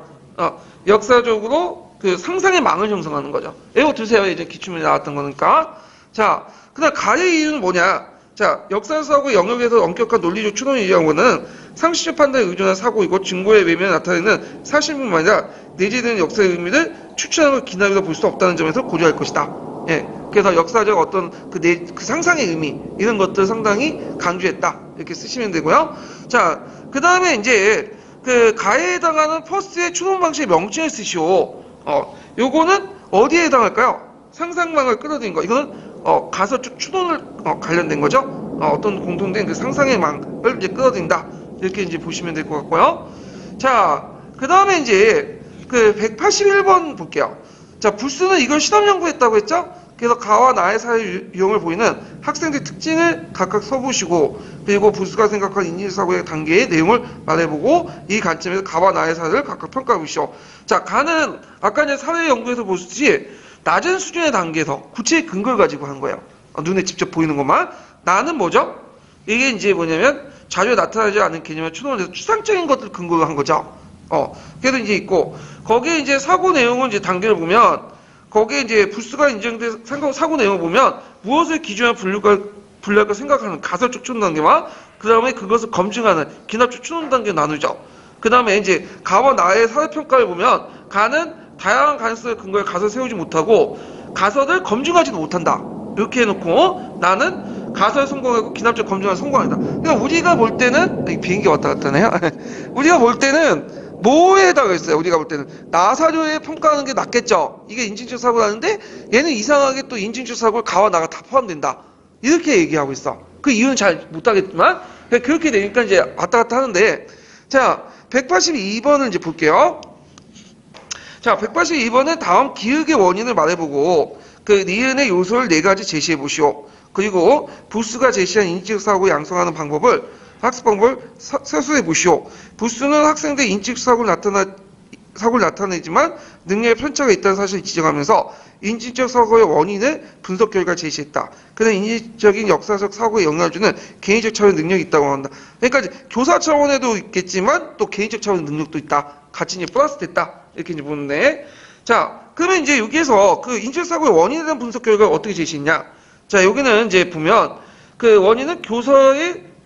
[SPEAKER 1] 역사적으로 상상의 망을 형성하는 거죠. 외워두세요. 이제 기출문제 나왔던 거니까. 자, 그 다음 가의 이유는 뭐냐? 자, 역사사고 영역에서 엄격한 논리적 추론을 이해한 것은 상식적 판단에 의존한 사고이고 증거에 외면에 나타내는 사실뿐만 아니라 내재되는 역사의 의미를 추천하고 기납이라 볼 수 없다는 점에서 고려할 것이다. 예. 그래서 역사적 어떤 그 상상의 의미, 이런 것들을 상당히 강조했다. 이렇게 쓰시면 되고요. 자, 그 다음에 이제 가에 해당하는 퍼스트의 추론 방식의 명칭을 쓰시오. 요거는 어디에 해당할까요? 상상망을 끌어들인 거. 이거는 가설적 추론을 관련된 거죠. 어떤 공통된 그 상상의 망을 이제 끌어들인다. 이렇게 이제 보시면 될 것 같고요. 자, 그 다음에 이제 그 181번 볼게요. 자, 부스는 이걸 실험 연구했다고 했죠? 그래서 가와 나의 사회 유형을 보이는 학생들의 특징을 각각 써보시고, 그리고 부스가 생각한 인지사고의 단계의 내용을 말해보고, 이 관점에서 가와 나의 사회를 각각 평가해보시오. 자, 가는 아까 이제 사회 연구에서 보셨듯이 낮은 수준의 단계에서 구체의 근거를 가지고 한 거예요. 눈에 직접 보이는 것만. 나는 뭐죠? 이게 이제 뭐냐면 자주 나타나지 않는 개념의 추론에서 추상적인 것들 근거로 한 거죠. 그래도 이제 있고, 거기에 이제 사고 내용은 이제 단계를 보면, 거기에 이제 부스가 인정된 사고 내용을 보면, 무엇을 기준으로 분류할까 생각하는 가설적 추론 단계와, 그 다음에 그것을 검증하는 기납적 추론 단계 나누죠. 그 다음에 이제 가와 나의 사회평가를 보면, 가는 다양한 가능성의 근거에 가설을 세우지 못하고, 가설을 검증하지도 못한다. 이렇게 해놓고, 나는 가설 성공하고 기납적 검증을 성공한다. 그러니까 우리가 볼 때는, 비행기 왔다 갔다 하네요. 우리가 볼 때는, 뭐에다가 있어요? 우리가 볼 때는 나사료에 평가하는 게 낫겠죠. 이게 인증적 사고라는데 얘는 이상하게 또 인증적 사고를 가와 나가 다 포함된다. 이렇게 얘기하고 있어. 그 이유는 잘 못하겠지만 그렇게 되니까 이제 왔다 갔다 하는데, 자 182번을 이제 볼게요. 자 182번은 다음 기억의 원인을 말해보고 그 니은의 요소를 4가지 제시해보시오. 그리고 부스가 제시한 인증적 사고를 양성하는 방법을 학습 방법을 서술해 보시오. 부스는 학생들의 인식 사고를 나타내지만 능력에 편차가 있다는 사실을 지적하면서 인지적 사고의 원인을 분석 결과 제시했다. 그는 인지적인 역사적 사고에 영향을 주는 개인적 차원 능력이 있다고 한다. 그러니까 이제 교사 차원에도 있겠지만 또 개인적 차원 능력도 있다. 같이 이제 플러스 됐다. 이렇게 이제 보는데, 자 그러면 이제 여기에서 그 인지적 사고의 원인에 대한 분석 결과가 어떻게 제시했냐? 자 여기는 이제 보면 그 원인은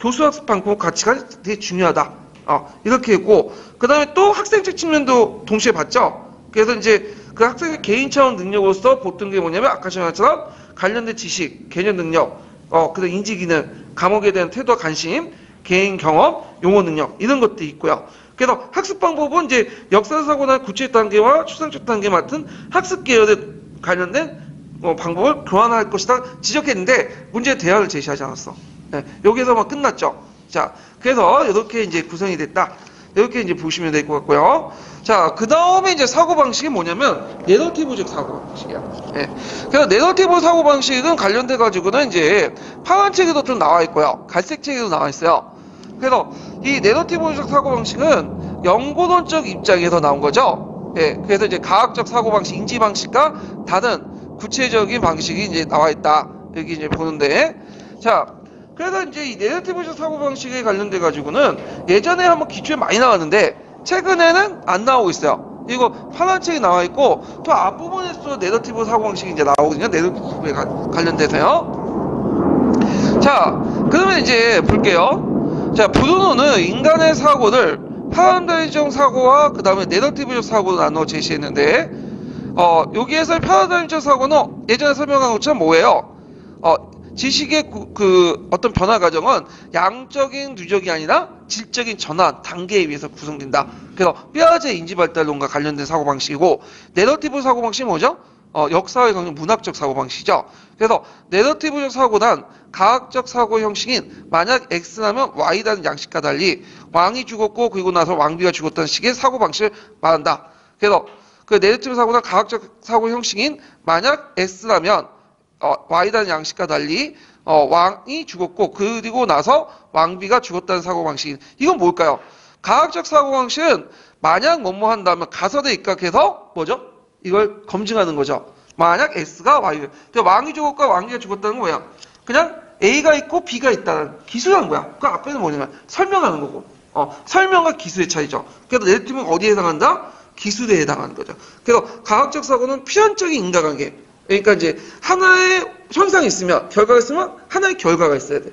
[SPEAKER 1] 교수학습 방법 가치가 되게 중요하다. 이렇게 했고, 그 다음에 또 학생적 측면도 동시에 봤죠. 그래서 이제 그 학생의 개인 차원 능력으로서 보던 게 뭐냐면 아까 전처럼 관련된 지식, 개념 능력, 그다음 인지 기능, 과목에 대한 태도와 관심, 개인 경험, 용어 능력 이런 것도 있고요. 그래서 학습 방법은 이제 역사 사고나 구체 단계와 추상적 단계 맡은 학습 계열에 관련된 방법을 교환할 것이다 지적했는데 문제 대안을 제시하지 않았어. 네, 여기서만 끝났죠. 자, 그래서 이렇게 이제 구성이 됐다. 이렇게 이제 보시면 될 것 같고요. 자, 그 다음에 이제 사고방식이 뭐냐면, 내러티브적 사고방식이야. 예. 그래서 내러티브 사고방식은 관련돼가지고는 이제 파란 책에도 좀 나와 있고요. 갈색 책에도 나와 있어요. 그래서 이 내러티브적 사고방식은 연구론적 입장에서 나온 거죠. 예. 그래서 이제 과학적 사고방식, 인지방식과 다른 구체적인 방식이 이제 나와 있다. 여기 이제 보는데. 자, 그래서 이제 이 내러티브적 사고방식에 관련돼 가지고는 예전에 한번 기초에 많이 나왔는데 최근에는 안 나오고 있어요. 이거 파란 책이 나와 있고 또 앞부분에서 내러티브 사고방식이 이제 나오거든요. 내러티브에 관련돼서요. 자, 그러면 이제 볼게요. 자, 브루노는 인간의 사고를 파라다임적 사고와 그 다음에 내러티브적 사고로 나눠 제시했는데, 여기에서 파라다임적 사고는 예전에 설명한 것처럼 뭐예요? 지식의 그 어떤 변화 과정은 양적인 누적이 아니라 질적인 전환 단계에 의해서 구성된다. 그래서 뼈아제 인지발달론과 관련된 사고방식이고, 내러티브 사고방식이 뭐죠? 역사의 강력 문학적 사고방식이죠. 그래서 내러티브적 사고란 과학적 사고 형식인 만약 X라면 Y라는 양식과 달리 왕이 죽었고 그리고 나서 왕비가 죽었다는 식의 사고방식을 말한다. 그래서 그 내러티브 사고란 과학적 사고 형식인 만약 X라면 Y라는 양식과 달리 왕이 죽었고 그리고 나서 왕비가 죽었다는 사고방식. 이건 뭘까요? 과학적 사고방식은 만약 뭐뭐 한다면 가설에 입각해서 뭐죠? 이걸 검증하는 거죠. 만약 X가 Y, 그러니까 왕이 죽었고 왕비가 죽었다는 건 뭐야? 그냥 A가 있고 B가 있다는 기술한 거야. 그 앞에는 뭐냐면 설명하는 거고, 설명과 기술의 차이죠. 그래서 내러티브는 어디에 해당한다? 기술에 해당하는 거죠. 그래서 과학적 사고는 필연적인 인과관계. 그러니까 이제 하나의 현상이 있으면 결과가 있으면 하나의 결과가 있어야 돼.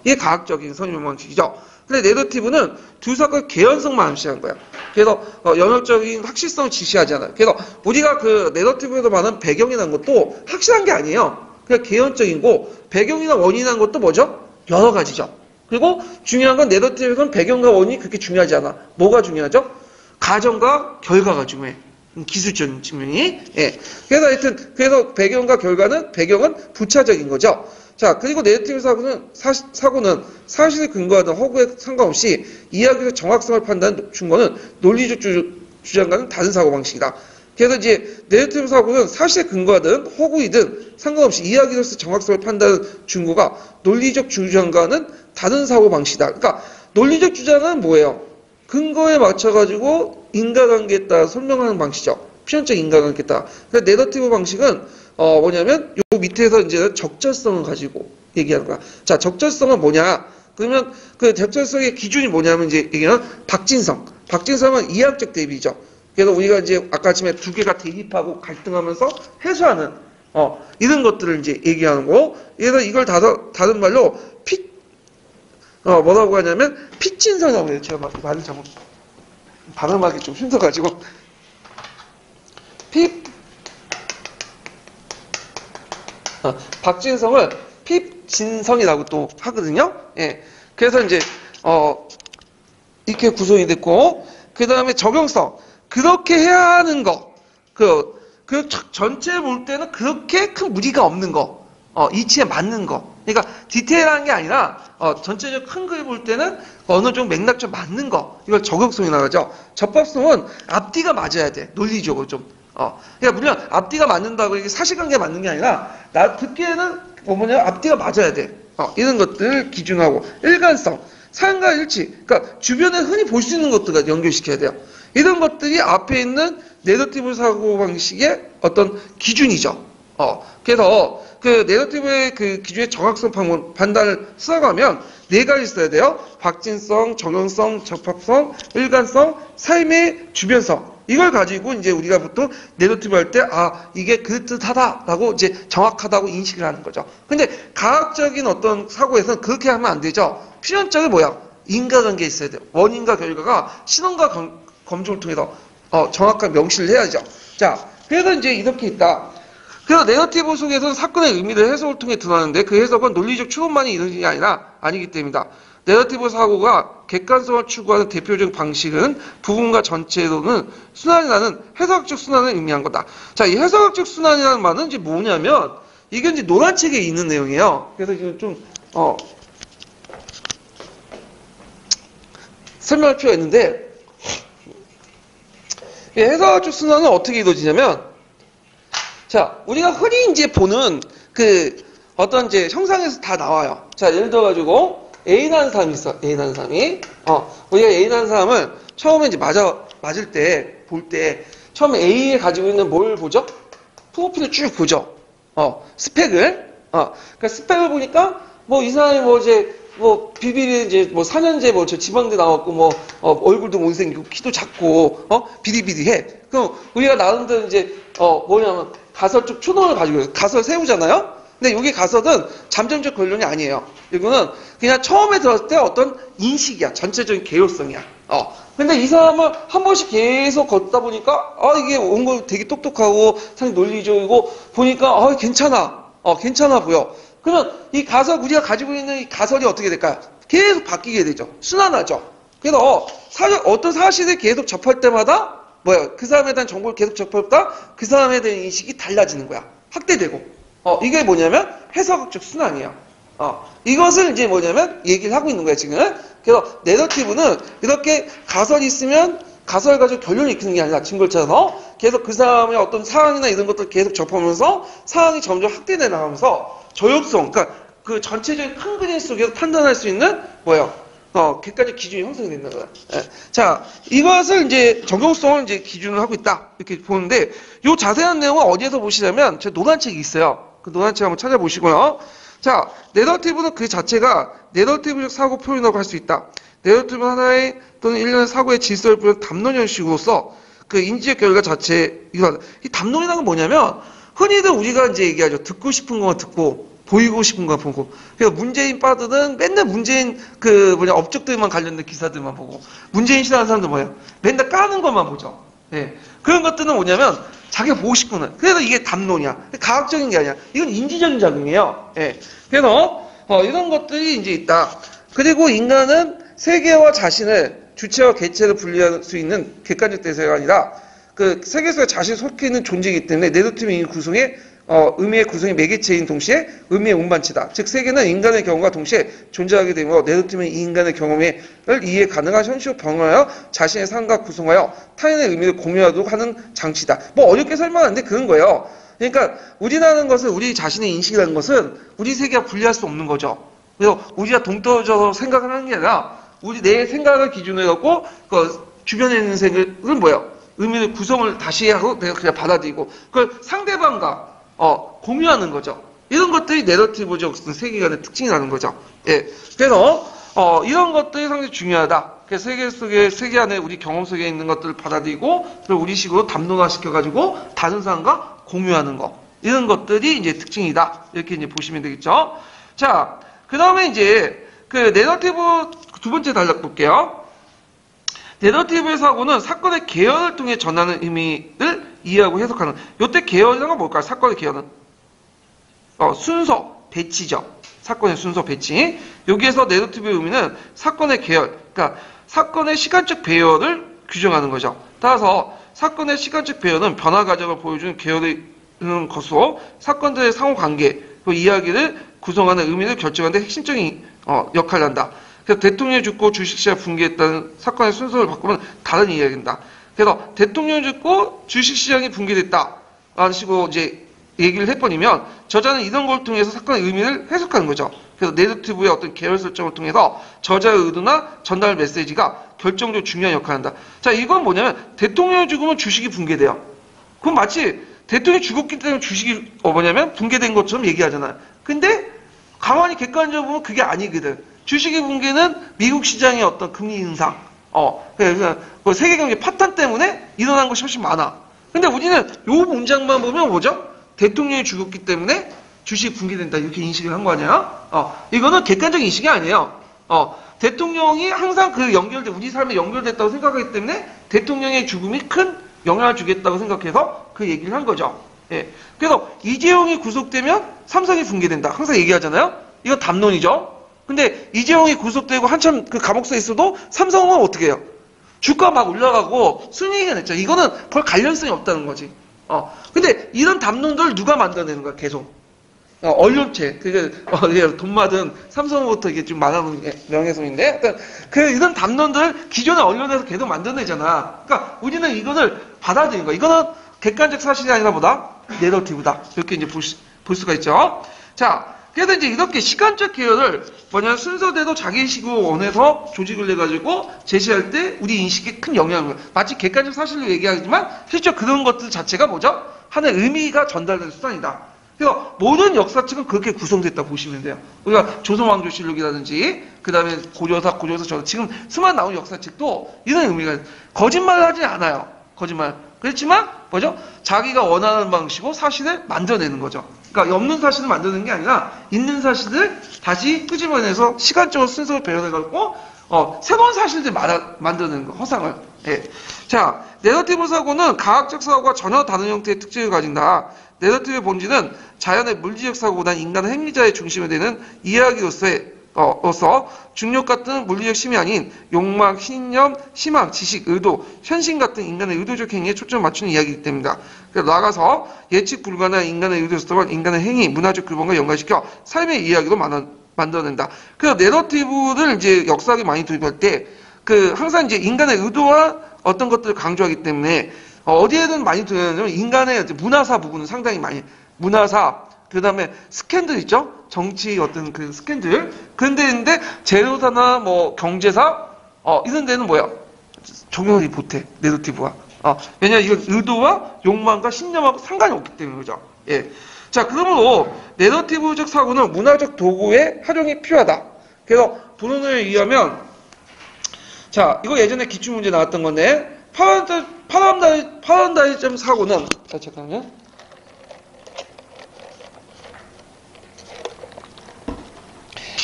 [SPEAKER 1] 이게 과학적인 설명 방식이죠. 근데 내러티브는 두 사건의 개연성만 암시한 거야. 그래서 영역적인 확실성을 지시하지 않아요. 그래서 우리가 그 내러티브에서 말하는 배경이라는 것도 확실한 게 아니에요. 그냥 개연적이고 배경이나 원인이라는 것도 뭐죠? 여러 가지죠. 그리고 중요한 건 내러티브에서는 배경과 원인이 그렇게 중요하지 않아. 뭐가 중요하죠? 과정과 결과가 중요해. 기술적인 측면이. 예. 그래서 하여튼, 그래서 배경과 결과는, 배경은 부차적인 거죠. 자, 그리고 네거티브 사고는 사실에 근거하던 허구에 상관없이 이야기에서 정확성을 판단하는 증거는 논리적 주장과는 다른 사고방식이다. 그래서 이제 네거티브 사고는 사실에 근거하든 허구이든 상관없이 이야기로서 정확성을 판단하는 증거가 논리적 주장과는 다른 사고방식이다. 그러니까 논리적 주장은 뭐예요? 근거에 맞춰가지고 인과관계에 따라 설명하는 방식이죠. 필연적 인과관계에 따라. 그래서 네거티브 방식은 뭐냐면 요 밑에서 이제 적절성을 가지고 얘기하는 거야. 자, 적절성은 뭐냐? 그러면 그 적절성의 기준이 뭐냐면 이제 얘기는 박진성. 박진성은 이학적 대비죠. 그래서 우리가 이제 아까 아침에 두 개가 대립하고 갈등하면서 해소하는 이런 것들을 이제 얘기하는 거고. 그래서 이걸 다른 말로 뭐라고 하냐면 핏진성이라고 해요. 제가 말을 잘못 발음하기 좀 힘들어가지고 박진성을 핍진성이라고 또 하거든요. 예. 그래서 이제 이렇게 구성이 됐고, 그 다음에 적용성. 그렇게 해야 하는 거. 그 전체 볼 때는 그렇게 큰 무리가 없는 거. 이치에 맞는 거. 그러니까 디테일한 게 아니라 전체적 큰 그림 볼 때는 어느 정도 맥락적 맞는 거. 이걸 적용성이 나가죠. 접합성은 앞뒤가 맞아야 돼. 논리적으로 좀. 그러니까 물론 앞뒤가 맞는다고 이게 사실관계가 맞는 게 아니라 나 듣기에는 뭐냐 앞뒤가 맞아야 돼. 이런 것들을 기준하고 일관성, 사용과 일치. 그러니까 주변에 흔히 볼 수 있는 것들과 연결시켜야 돼요. 이런 것들이 앞에 있는 네거티브 사고 방식의 어떤 기준이죠. 그래서 그 네거티브의 그 기준의 정확성 판단을 써가면 네 가지 있어야 돼요. 박진성, 적용성, 적합성, 일관성, 삶의 주변성. 이걸 가지고 이제 우리가 보통 네거티브 할 때 이게 그뜻하다라고 이제 정확하다고 인식을 하는 거죠. 근데 과학적인 어떤 사고에서는 그렇게 하면 안 되죠. 필연적인 뭐야? 인과관계에 있어야 돼요. 원인과 결과가 신원과 검증을 통해서 정확한 명시를 해야죠. 자, 그래서 이제 이렇게 있다. 그래서 네거티브 속에서는 사건의 의미를 해석을 통해 드러나는데 그 해석은 논리적 추론만이 이루어지는 게 아니기 때문이다. 네거티브 사고가 객관성을 추구하는 대표적인 방식은 부분과 전체로는 순환이라는 해석학적 순환을 의미한 거다. 자, 이 해석학적 순환이라는 말은 이제 뭐냐면 이게 이제 노란책에 있는 내용이에요. 그래서 지금 좀 설명할 필요가 있는데 해석학적 순환은 어떻게 이루어지냐면 자, 우리가 흔히 이제 보는 어떤 이제 형상에서 다 나와요. 자, 예를 들어가지고 A라는 사람이 있어. A라는 사람이. 우리가 A라는 사람을 처음에 이제 맞을 때, 볼 때, 처음에 A에 가지고 있는 뭘 보죠? 프로필을 쭉 보죠. 스펙을. 그러니까 스펙을 보니까, 이 사람이 비비리 이제 4년제 저 지방대 나왔고, 얼굴도 못생기고, 키도 작고, 비리비리해. 그럼 우리가 나름대로 이제, 뭐냐면, 가설 쪽 초동을 가지고 있어요. 가설 세우잖아요? 근데 여기 가설은 잠정적 결론이 아니에요. 이거는 그냥 처음에 들었을 때 어떤 인식이야. 전체적인 개요성이야. 근데 이 사람을 한 번씩 계속 걷다 보니까, 이게 온 거 되게 똑똑하고, 상당히 논리적이고, 보니까, 괜찮아. 괜찮아 보여. 그러면 이 가설, 우리가 가지고 있는 이 가설이 어떻게 될까요? 계속 바뀌게 되죠. 순환하죠. 그래서 어떤 사실을 계속 접할 때마다, 그 사람에 대한 정보를 계속 접할 때, 그 사람에 대한 인식이 달라지는 거야. 확대되고. 이게 뭐냐면 해석학적 순환이에요. 이것을 이제 뭐냐면 얘기를 하고 있는 거야, 지금. 그래서 네거티브는 이렇게 가설이 있으면 가설 가지고 결론을 익히는 게 아니라 증거를 찾아서 계속 그 사람의 어떤 상황이나 이런 것들을 계속 접하면서 상황이 점점 확대돼 나가면서 저역성, 그러니까 그 전체적인 큰 그림 속에서 판단할 수 있는 객관적 기준이 형성이 된다는 거야. 예. 자, 이것을 이제 적용성을 이제 기준을 하고 있다. 이렇게 보는데, 요 자세한 내용은 어디에서 보시냐면, 제 노란 책이 있어요. 그 노란 책 한번 찾아보시고요. 자, 네러티브는 그 자체가 네러티브적 사고 표현이라고 할 수 있다. 네러티브는 하나의 또는 일련의 사고의 질서를 보는 담론 형식으로서 그 인지적 결과 자체, 이 담론이라는 건 뭐냐면, 흔히들 우리가 이제 얘기하죠. 듣고 싶은 것만 듣고, 보이고 싶은 거 보고. 그래서 문재인 빠드는 맨날 문재인 업적들만 관련된 기사들만 보고. 문재인 싫어하는 사람들 뭐예요? 맨날 까는 것만 보죠. 예. 그런 것들은 뭐냐면 자기가 보고 싶구나. 그래서 이게 담론이야. 과학적인 게 아니야. 이건 인지적인 작용이에요. 예. 그래서 이런 것들이 이제 있다. 그리고 인간은 세계와 자신을 주체와 개체를 분리할 수 있는 객관적 대세가 아니라 그 세계 속에 자신이 속해 있는 존재이기 때문에 네거티브 구성에 의미의 구성이 매개체인 동시에 의미의 운반체다. 즉 세계는 인간의 경험과 동시에 존재하게 되므로 내도팀은 이 인간의 경험을 이해 가능한 현실로 병하여 자신의 삶과 구성하여 타인의 의미를 공유하도록 하는 장치다. 뭐 어렵게 설명하는데 그런 거예요. 그러니까 우리라는 것은 우리 자신의 인식이라는 것은 우리 세계와 분리할 수 없는 거죠. 그래서 우리가 동떨어져서 생각을 하는 게 아니라 우리 내 생각을 기준으로 해갖고 그 주변에 있는 세계는 뭐예요? 의미를 구성을 다시 하고 내가 그냥 받아들이고 그걸 상대방과 공유하는 거죠. 이런 것들이 내러티브적 세계관의 특징이라는 거죠. 예. 그래서 이런 것들이 상당히 중요하다. 그래서 세계 속에 세계 안에 우리 경험 속에 있는 것들을 받아들이고 그걸 우리식으로 담론화 시켜가지고 다른 사람과 공유하는 거 이런 것들이 이제 특징이다. 이렇게 이제 보시면 되겠죠. 자, 그 다음에 이제 그 내러티브 두 번째 단락 볼게요. 내러티브의 사고는 사건의 개연을 통해 전하는 의미를 이해하고 해석하는. 요때 개연이라는 건 뭘까요? 사건의 개연은 순서, 배치죠. 사건의 순서, 배치. 여기에서 내러티브의 의미는 사건의 개연, 그러니까 사건의 시간적 배열을 규정하는 거죠. 따라서 사건의 시간적 배열은 변화 과정을 보여주는 개연의 것으로 사건들의 상호관계, 그 이야기를 구성하는 의미를 결정하는 데 핵심적인 역할을 한다. 그래서 대통령이 죽고 주식시장이 붕괴했다는 사건의 순서를 바꾸면 다른 이야기입니다. 그래서 대통령이 죽고 주식시장이 붕괴됐다. 라는 식으로 이제 얘기를 해버리면 저자는 이런 걸 통해서 사건의 의미를 해석하는 거죠. 그래서 내러티브의 어떤 계열 설정을 통해서 저자의 의도나 전달 메시지가 결정적으로 중요한 역할을 한다. 자, 이건 뭐냐면 대통령이 죽으면 주식이 붕괴돼요. 그럼 마치 대통령이 죽었기 때문에 주식이 뭐냐면 붕괴된 것처럼 얘기하잖아요. 근데 가만히 객관적으로 보면 그게 아니거든. 주식의 붕괴는 미국 시장의 어떤 금리 인상, 그래서 세계 경제 파탄 때문에 일어난 것이 훨씬 많아. 근데 우리는 요 문장만 보면 뭐죠? 대통령이 죽었기 때문에 주식이 붕괴된다. 이렇게 인식을 한 거 아니야? 이거는 객관적인 인식이 아니에요. 대통령이 항상 우리 삶에 연결됐다고 생각하기 때문에 대통령의 죽음이 큰 영향을 주겠다고 생각해서 그 얘기를 한 거죠. 예. 그래서 이재용이 구속되면 삼성이 붕괴된다. 항상 얘기하잖아요? 이건 담론이죠. 근데 이재용이 구속되고 한참 그 감옥서에 있어도 삼성은 어떻게 해요? 주가 막 올라가고 순이익이 냈죠. 이거는 별 관련성이 없다는 거지. 근데 이런 담론들을 누가 만들어내는 거야, 계속. 언론체. 그게 돈 받은 삼성부터 이게 좀 말하는 명예훼손인데. 이런 담론들 기존의 언론에서 계속 만들어내잖아. 그러니까 우리는 이거를 받아들이는 거야. 이거는 객관적 사실이 아니라 뭐다? 내러티브다. 이렇게 이제 볼 수가 있죠. 자. 그래서 이제 이렇게 시간적 계열을 순서대로 자기식으로 원해서 조직을 내가지고 제시할 때 우리 인식에 큰 영향을, 마치 객관적 사실로 얘기하지만 실제 그런 것들 자체가 뭐죠? 하나의 의미가 전달되는 수단이다. 그래서 모든 역사책은 그렇게 구성됐다 보시면 돼요. 우리가 조선왕조실록이라든지 그 다음에 고조사, 지금 수많은 나온 역사책도 이런 의미가 거짓말을 하지 않아요. 거짓말. 그렇지만 뭐죠? 자기가 원하는 방식으로 사실을 만들어내는 거죠. 그러니까 없는 사실을 만드는 게 아니라 있는 사실을 다시 끄집어내서 시간적으로 순서를 배열해갖고 새로운 사실들 만드는 거, 허상을. 예. 자, 내러티브 사고는 과학적 사고와 전혀 다른 형태의 특징을 가진다. 내러티브의 본질은 자연의 물리적 사고보다 인간의 행위자의 중심이 되는 이야기로서 중력 같은 물리적 심이 아닌 욕망, 신념, 희망, 지식, 의도, 현신 같은 인간의 의도적 행위에 초점을 맞추는 이야기이기 때문이다. 그래서 나아가서 예측 불가능한 인간의 의도에서 인간의 행위, 문화적 규범과 연관시켜 삶의 이야기로 만들어낸다. 그래서 내러티브를 이제 역사학에 많이 도입할 때 항상 이제 인간의 의도와 어떤 것들을 강조하기 때문에 어디에든 많이 들어가냐면 인간의 문화사 부분은 상당히 많이 문화사 그 다음에 스캔들 있죠? 정치 어떤 그 스캔들 그런 데인데 제도사나 뭐 경제사 이런 데는 뭐야? 적용하지 못해 내러티브가 왜냐 이건 의도와 욕망과 신념하고 상관이 없기 때문에 그죠? 예. 자 그러므로 내러티브적 사고는 문화적 도구의 활용이 필요하다. 그래서 본론에 의하면 자 이거 예전에 기출문제 나왔던 건데 파란다이점 사고는 잠깐만요.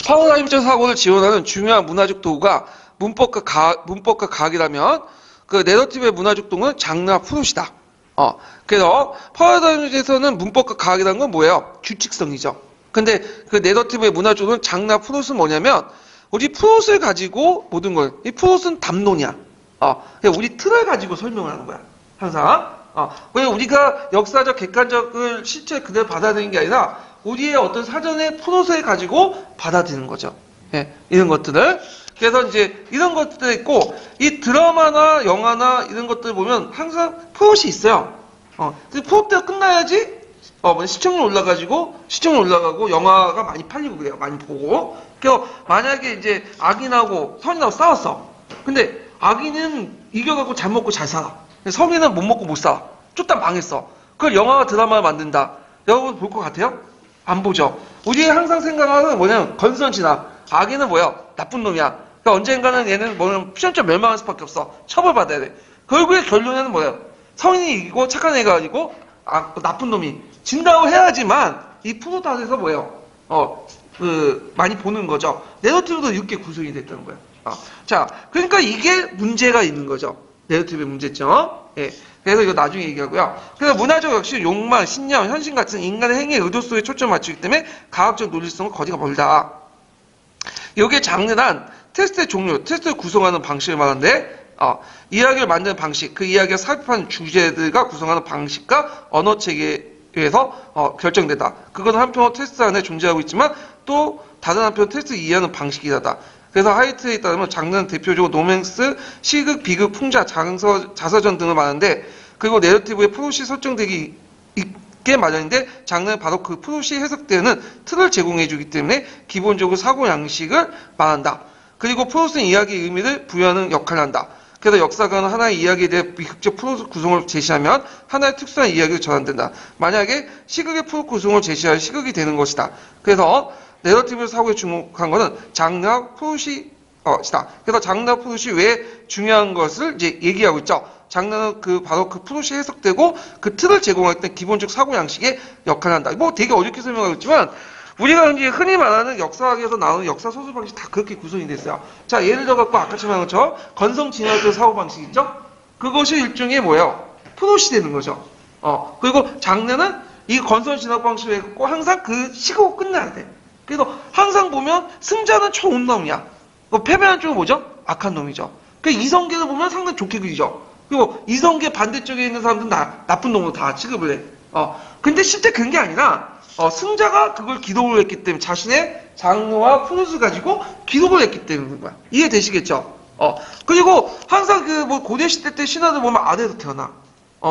[SPEAKER 1] 파라다이점 사고를 지원하는 중요한 문화적 도구가 문법과 과학이라면 그 내러티브의 문화적 도구는 장르와 프롯이다. 그래서 파라다이점에서는 문법과 과학이라는 건 뭐예요? 규칙성이죠. 근데 그 내러티브의 문화적 도구는 장르와 프롯은 뭐냐면 우리 프롯을 가지고 모든 걸 이 프롯은 담론이야. 우리 틀을 가지고 설명을 하는 거야. 항상. 왜 우리가 역사적 객관적을 실제 그대로 받아들이는 게 아니라 우리의 어떤 사전의 프로세를 가지고 받아들이는 거죠. 예, 이런 것들을. 그래서 이제 이런 것들도 있고, 이 드라마나 영화나 이런 것들 보면 항상 프롯이 있어요. 프롯대로 끝나야지, 시청률 올라가고, 영화가 많이 팔리고 그래요. 많이 보고. 그래서 만약에 이제 악인하고 선인하고 싸웠어. 근데 악인은 이겨갖고 잘 먹고 잘 살아. 성인은 못 먹고 못 살아. 쫓다 망했어. 그걸 영화와 드라마를 만든다. 여러분 볼 것 같아요? 안 보죠. 우리 항상 생각하는 뭐냐면 건선지나 악인은 뭐야? 나쁜 놈이야. 그러니까 언젠가는 얘는 뭐냐면 시험점 멸망할 수밖에 없어. 처벌받아야 돼. 결국에 결론에는 뭐예요? 성인이 이기고 착한 애가 아니고 나쁜 놈이 진다고 해야지만 이 프로다에서 뭐예요? 많이 보는 거죠. 내러티브도 이렇게 구성이 됐다는 거예요. 자, 그러니까 이게 문제가 있는 거죠. 내러티브의 문제점. 예. 그래서 이거 나중에 얘기하고요. 그래서 문화적 역시 욕망, 신념, 현실 같은 인간의 행위의 의도 속에 초점을 맞추기 때문에 과학적 논리성은 거리가 멀다. 이게 장르란 테스트의 종류, 테스트를 구성하는 방식을 말하는데, 이야기를 만드는 방식, 그 이야기가 삽입한 주제들과 구성하는 방식과 언어 체계에서 결정된다. 그건 한편으로 테스트 안에 존재하고 있지만 또 다른 한편으로 테스트를 이해하는 방식이다. 그래서 하이트에 따르면 장르는 대표적으로 노맹스, 시극, 비극, 풍자, 자서전 등을 말하는데, 그리고 내러티브의 프롯이 설정되기 있게 마련인데, 장르는 바로 그 프롯이 해석되는 틀을 제공해주기 때문에 기본적으로 사고 양식을 말한다. 그리고 프롯은 이야기의 의미를 부여하는 역할을 한다. 그래서 역사가는 하나의 이야기에 대해 비극적 프롯 구성을 제시하면 하나의 특수한 이야기로 전환된다. 만약에 시극의 프롯 구성을 제시할 시극이 되는 것이다. 그래서 내러티브 사고에 주목한 것은 장르와 프롯이 시다. 그래서 장르와 프롯이 왜 중요한 것을 이제 얘기하고 있죠. 장르는 바로 그 프롯이 해석되고 그 틀을 제공할 때 기본적 사고 양식의 역할을 한다. 뭐 되게 어렵게 설명하고 있지만 우리가 이제 흔히 말하는 역사학에서 나오는 역사 소설 방식 다 그렇게 구성이 됐어요. 자, 예를 들어 갖고 아까 말한 것처럼 건성 진화적 사고 방식 있죠? 그것이 일종의 뭐예요? 프롯이 되는 거죠. 그리고 장르는 이 건성 진화 방식을 해갖고 항상 그 시고 끝나야 돼. 그래서 항상 보면 승자는 좋은 놈이야. 패배한 쪽은 뭐죠? 악한 놈이죠. 그 이성계를 보면 상당히 좋게 그리죠. 그리고 이성계 반대쪽에 있는 사람들은 나쁜 놈으로 다 취급을 해. 근데 실제 그런 게 아니라 승자가 그걸 기록을 했기 때문에 자신의 장르와 프롯을 가지고 기록을 했기 때문인 거야. 이해되시겠죠? 그리고 항상 고대 시대 때 신화들 보면 아래에서 태어나.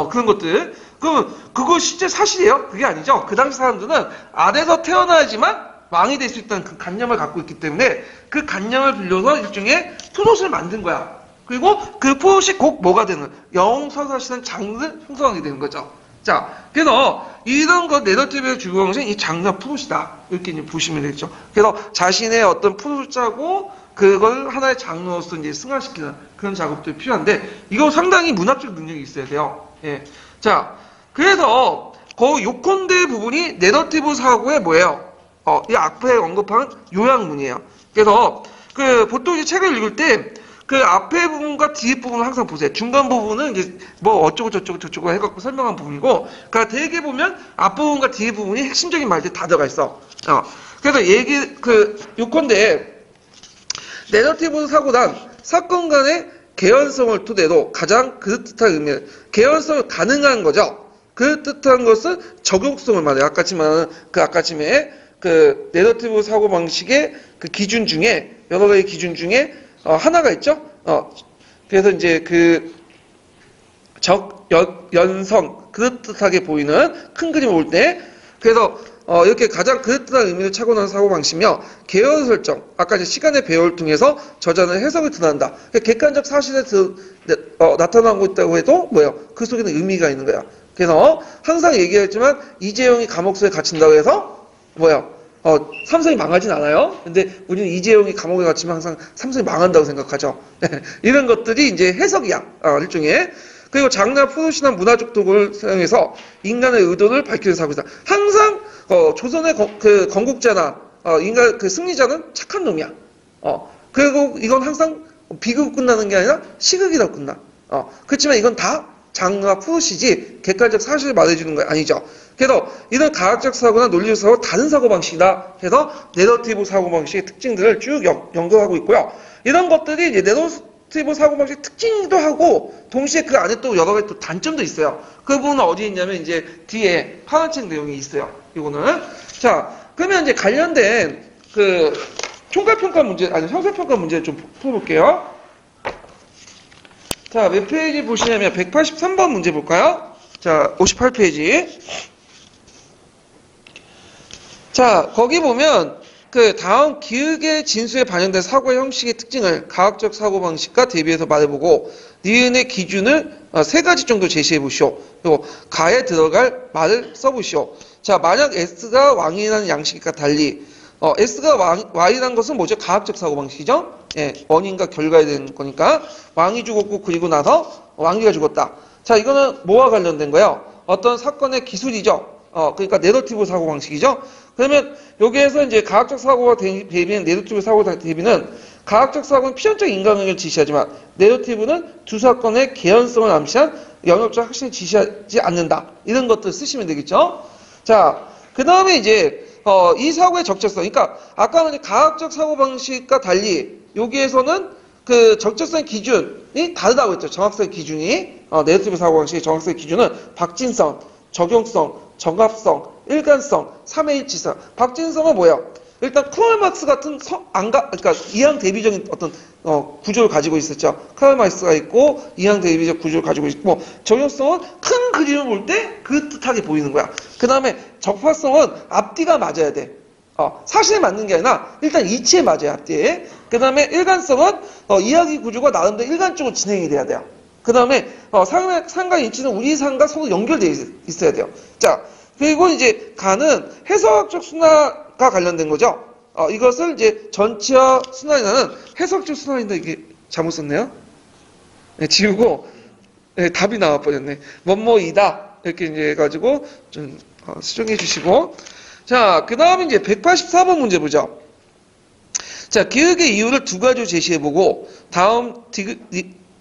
[SPEAKER 1] 그런 것들. 그러면 그거 실제 사실이에요? 그게 아니죠. 그 당시 사람들은 아래에서 태어나야지만 왕이 될 수 있다는 그 관념을 갖고 있기 때문에 그 관념을 빌려서 일종의 프롯을 만든 거야. 그리고 그 프롯이 꼭 뭐가 되는 영웅서사시는 장르를 형성하게 되는 거죠. 자, 그래서 이런 거 내러티브의 주요한 것은 이 장르 프롯이다. 이렇게 이제 보시면 되겠죠. 그래서 자신의 어떤 프롯을 짜고 그걸 하나의 장르로서 이제 승화시키는 그런 작업들이 필요한데 이거 상당히 문학적 능력이 있어야 돼요. 예. 자, 그래서 그 요컨대 부분이 내러티브 사고의 뭐예요? 이 앞에 언급한 요약문이에요. 그래서 보통 이제 책을 읽을 때 그 앞에 부분과 뒤에 부분을 항상 보세요. 중간 부분은 이제 뭐 어쩌고 저쩌고 해갖고 설명한 부분이고, 그러니까 대개 보면 앞부분과 뒤에 부분이 핵심적인 말들이 다 들어가 있어. 그래서 요컨대 내러티브 사고란 사건 간의 개연성을 토대로 가장 그럴듯한 의미를, 개연성을 가능한 거죠. 그럴듯한 것은 적용성을 말해요. 아까쯤에 그 내러티브 사고 방식의 그 기준 중에 여러 가지 기준 중에 하나가 있죠. 그래서 이제 연성 그럴듯하게 보이는 큰 그림을 볼 때, 그래서 이렇게 가장 그럴듯한 의미를 착안한 사고 방식이며 개연 설정, 아까 이제 시간의 배열을 통해서 저자는 해석을 드러난다. 객관적 사실에 나타나고 있다고 해도 뭐예요? 그 속에는 의미가 있는 거야. 그래서 항상 얘기했지만 이재용이 감옥소에 갇힌다고 해서 뭐예요? 삼성이 망하진 않아요. 근데 우리는 이재용이 감옥에 갇히면 항상 삼성이 망한다고 생각하죠. 이런 것들이 이제 해석이야. 일종의. 그리고 장르 프롯이나 문화적 도구를 사용해서 인간의 의도를 밝히는 사고이다. 항상 조선의 건국자나 인간 승리자는 착한 놈이야. 그리고 이건 항상 비극으로 끝나는 게 아니라 시극이라고 끝나. 그렇지만 이건 다 장르와 프롯이지 객관적 사실을 말해주는 거 아니죠. 그래서 이런 과학적 사고나 논리적 사고 다른 사고 방식이다 해서 내러티브 사고 방식의 특징들을 쭉 연구하고 있고요. 이런 것들이 이제 네러티브 사고방식 특징이기도 하고 동시에 그 안에 또 여러 가지 또 단점도 있어요. 그 부분은 어디에 있냐면 이제 뒤에 파란 책 내용이 있어요. 이거는 자 그러면 이제 관련된 그 총괄평가 문제 아니 형사평가 문제 좀 풀어볼게요. 자 몇 페이지 보시냐면 183번 문제 볼까요? 자 58페이지. 자 거기 보면 그 다음 기억의 진수에 반영된 사고의 형식의 특징을 가학적 사고방식과 대비해서 말해보고 니은의 기준을 세 가지 정도 제시해보시오. 그리고 가에 들어갈 말을 써보시오. 자 만약 S가 왕이라는 양식과 달리 S가 Y라는 것은 뭐죠? 가학적 사고방식이죠? 예, 원인과 결과에 대한 거니까 왕이 죽었고 그리고 나서 왕비가 죽었다. 자 이거는 뭐와 관련된 거예요? 어떤 사건의 기술이죠. 그러니까 내러티브 사고방식이죠. 그러면 여기에서 이제 가학적 사고와 대비는 내러티브 사고와 대비는 가학적 사고는 필연적 인과관계를 지시하지만 내러티브는 두 사건의 개연성을 암시한 영역적 확신을 지시하지 않는다. 이런 것들 쓰시면 되겠죠. 자, 그 다음에 이제 이 사고의 적절성. 그러니까 아까는 이제 가학적 사고방식과 달리 여기에서는 그 적절성 기준이 다르다고 했죠. 정확성 기준이 내러티브 사고방식의 정확성 기준은 박진성, 적용성, 정합성, 일관성, 삼회일치성. 박진성은 뭐예요? 일단 카를 마르크스 같은 그러니까 이항 대비적인 어떤 구조를 가지고 있었죠. 카를 마르크스가 있고 이항 대비적 구조를 가지고 있고 적용성은 큰 그림을 볼 때 그뜻하게 보이는 거야. 그 다음에 적합성은 앞뒤가 맞아야 돼. 사실에 맞는 게 아니라 일단 이치에 맞아요. 앞뒤에. 그 다음에 일관성은 이야기 구조가 나름대로 일관적으로 진행이 돼야 돼요. 그 다음에 상과 인치는 우리 상과 서로 연결되어 있어야 돼요. 자 그리고 이제 가는 해석적 순화가 관련된 거죠. 이것을 이제 전치와 순환이라는 해석적 순환인데 이게 잘못 썼네요. 네, 지우고 네, 답이 나와버렸네. 뭐뭐이다 이렇게 이제 해가지고 좀 수정해 주시고 자 그 다음에 이제 184번 문제 보죠. 자 기억의 이유를 두 가지로 제시해보고 다음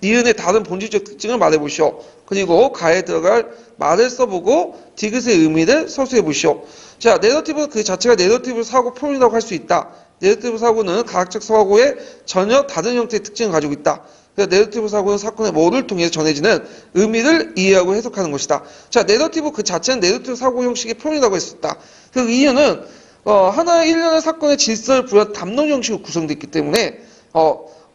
[SPEAKER 1] 니은의 다른 본질적 특징을 말해보시오. 그리고 가에 들어갈 말을 써보고 디귿의 의미를 서술해보시오. 자, 내러티브 그 자체가 내러티브 사고 표현이라고 할 수 있다. 내러티브 사고는 가학적 사고의 전혀 다른 형태의 특징을 가지고 있다. 그래서 내러티브 사고는 사건의 뭐를 통해서 전해지는 의미를 이해하고 해석하는 것이다. 자, 내러티브 그 자체는 내러티브 사고 형식의 표현이라고 했었다. 그 이유는 하나의 일련의 사건의 질서를 부여한 담론 형식으로 구성되어 있기 때문에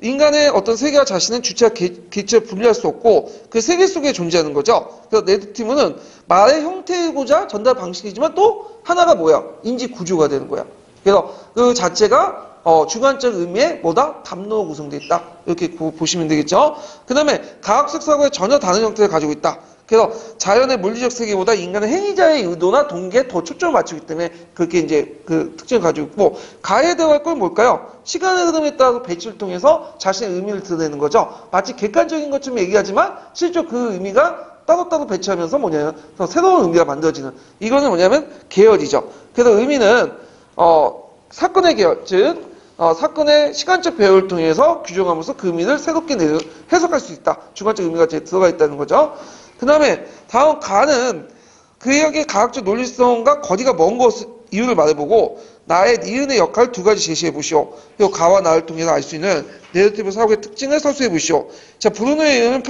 [SPEAKER 1] 인간의 어떤 세계와 자신은 주체와 개체를 분리할 수 없고 그 세계 속에 존재하는 거죠. 그래서 내러티브는 말의 형태이고자 전달 방식이지만 또 하나가 뭐야? 인지 구조가 되는 거야. 그래서 그 자체가 주관적 의미의 뭐다? 담론으로 구성되어 있다. 이렇게 보시면 되겠죠. 그 다음에 가학적 사고의 전혀 다른 형태를 가지고 있다. 그래서 자연의 물리적 세계보다 인간의 행위자의 의도나 동기에 더 초점을 맞추기 때문에 그렇게 이제 그 특징을 가지고 있고 가에 들어갈 건 뭘까요? 시간의 흐름에 따라서 배치를 통해서 자신의 의미를 드러내는 거죠. 마치 객관적인 것처럼 얘기하지만 실제 그 의미가 따로따로 배치하면서 뭐냐면 새로운 의미가 만들어지는 이거는 뭐냐면 계열이죠. 그래서 의미는 사건의 계열, 즉 사건의 시간적 배열을 통해서 규정하면서 그 의미를 새롭게 해석할 수 있다. 주관적 의미가 들어가 있다는 거죠. 그 다음에 다음 가는 그역의 가학적 논리성과 거리가 먼 것 이유를 말해보고 나의 니은의 역할 두 가지 제시해보시오. 그리고 가와 나를 통해서 알 수 있는 내러티브 사고의 특징을 서술해보시오. 자, 브루노의 이유는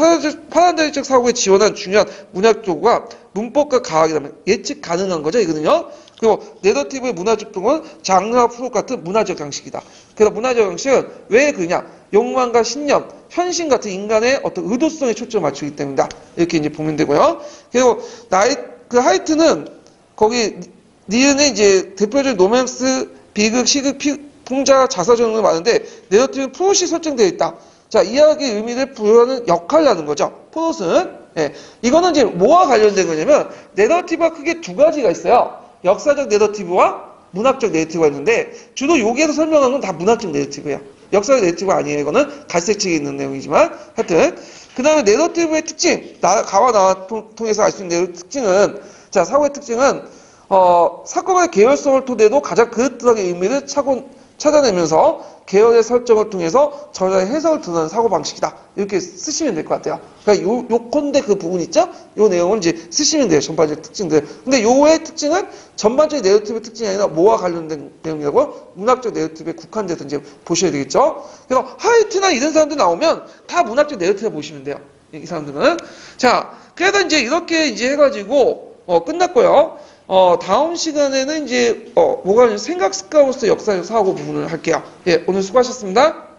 [SPEAKER 1] 파란다리적 사고에 지원한 중요한 문학 도구가 문법과 가학이라면 예측 가능한 거죠. 이거는요. 그리고 내러티브의 문화적 도구는 장르와 프로 같은 문화적 양식이다. 그래서 문화적 양식은 왜 그러냐? 욕망과 신념, 현신 같은 인간의 어떤 의도성에 초점을 맞추기 때문이다. 이렇게 이제 보면 되고요. 그리고 그 하이트는 거기 니은의 이제 대표적인 로맨스, 비극, 시극, 풍자, 자서 정도가 많은데 내러티브는 프롯이 설정되어 있다. 자, 이야기의 의미를 부여하는 역할이라는 거죠. 프롯은. 예. 이거는 이제 뭐와 관련된 거냐면 내러티브가 크게 두 가지가 있어요. 역사적 내러티브와 문학적 내러티브가 있는데 주로 여기에서 설명하는 건 다 문학적 내러티브예요. 역사적 내러티브가 아니에요. 이거는 갈색책에 있는 내용이지만 하여튼 그 다음에 내러티브의 특징 가와 나와 통해서 알 수 있는 특징은 자 사고의 특징은 사건의 계열성을 토대로 가장 그럴듯하게 의미를 찾아내면서 계열의 설정을 통해서 저자의 해석을 드러내는 사고방식이다. 이렇게 쓰시면 될 것 같아요. 그러니까 요건데 그 부분 있죠? 요 내용을 이제 쓰시면 돼요. 전반적 특징들. 근데 요의 특징은 전반적인 내러티브의 특징이 아니라 뭐와 관련된 내용이라고? 문학적 내러티브에 국한돼서 이제 보셔야 되겠죠? 그래서 하이트나 이런 사람들 나오면 다 문학적 내러티브 보시면 돼요. 이 사람들은. 자, 그래서 이제 이렇게 이제 해가지고, 끝났고요. 다음 시간에는 이제, 뭐가 생각 습관으로서 역사적 사고 부분을 할게요. 예, 오늘 수고하셨습니다.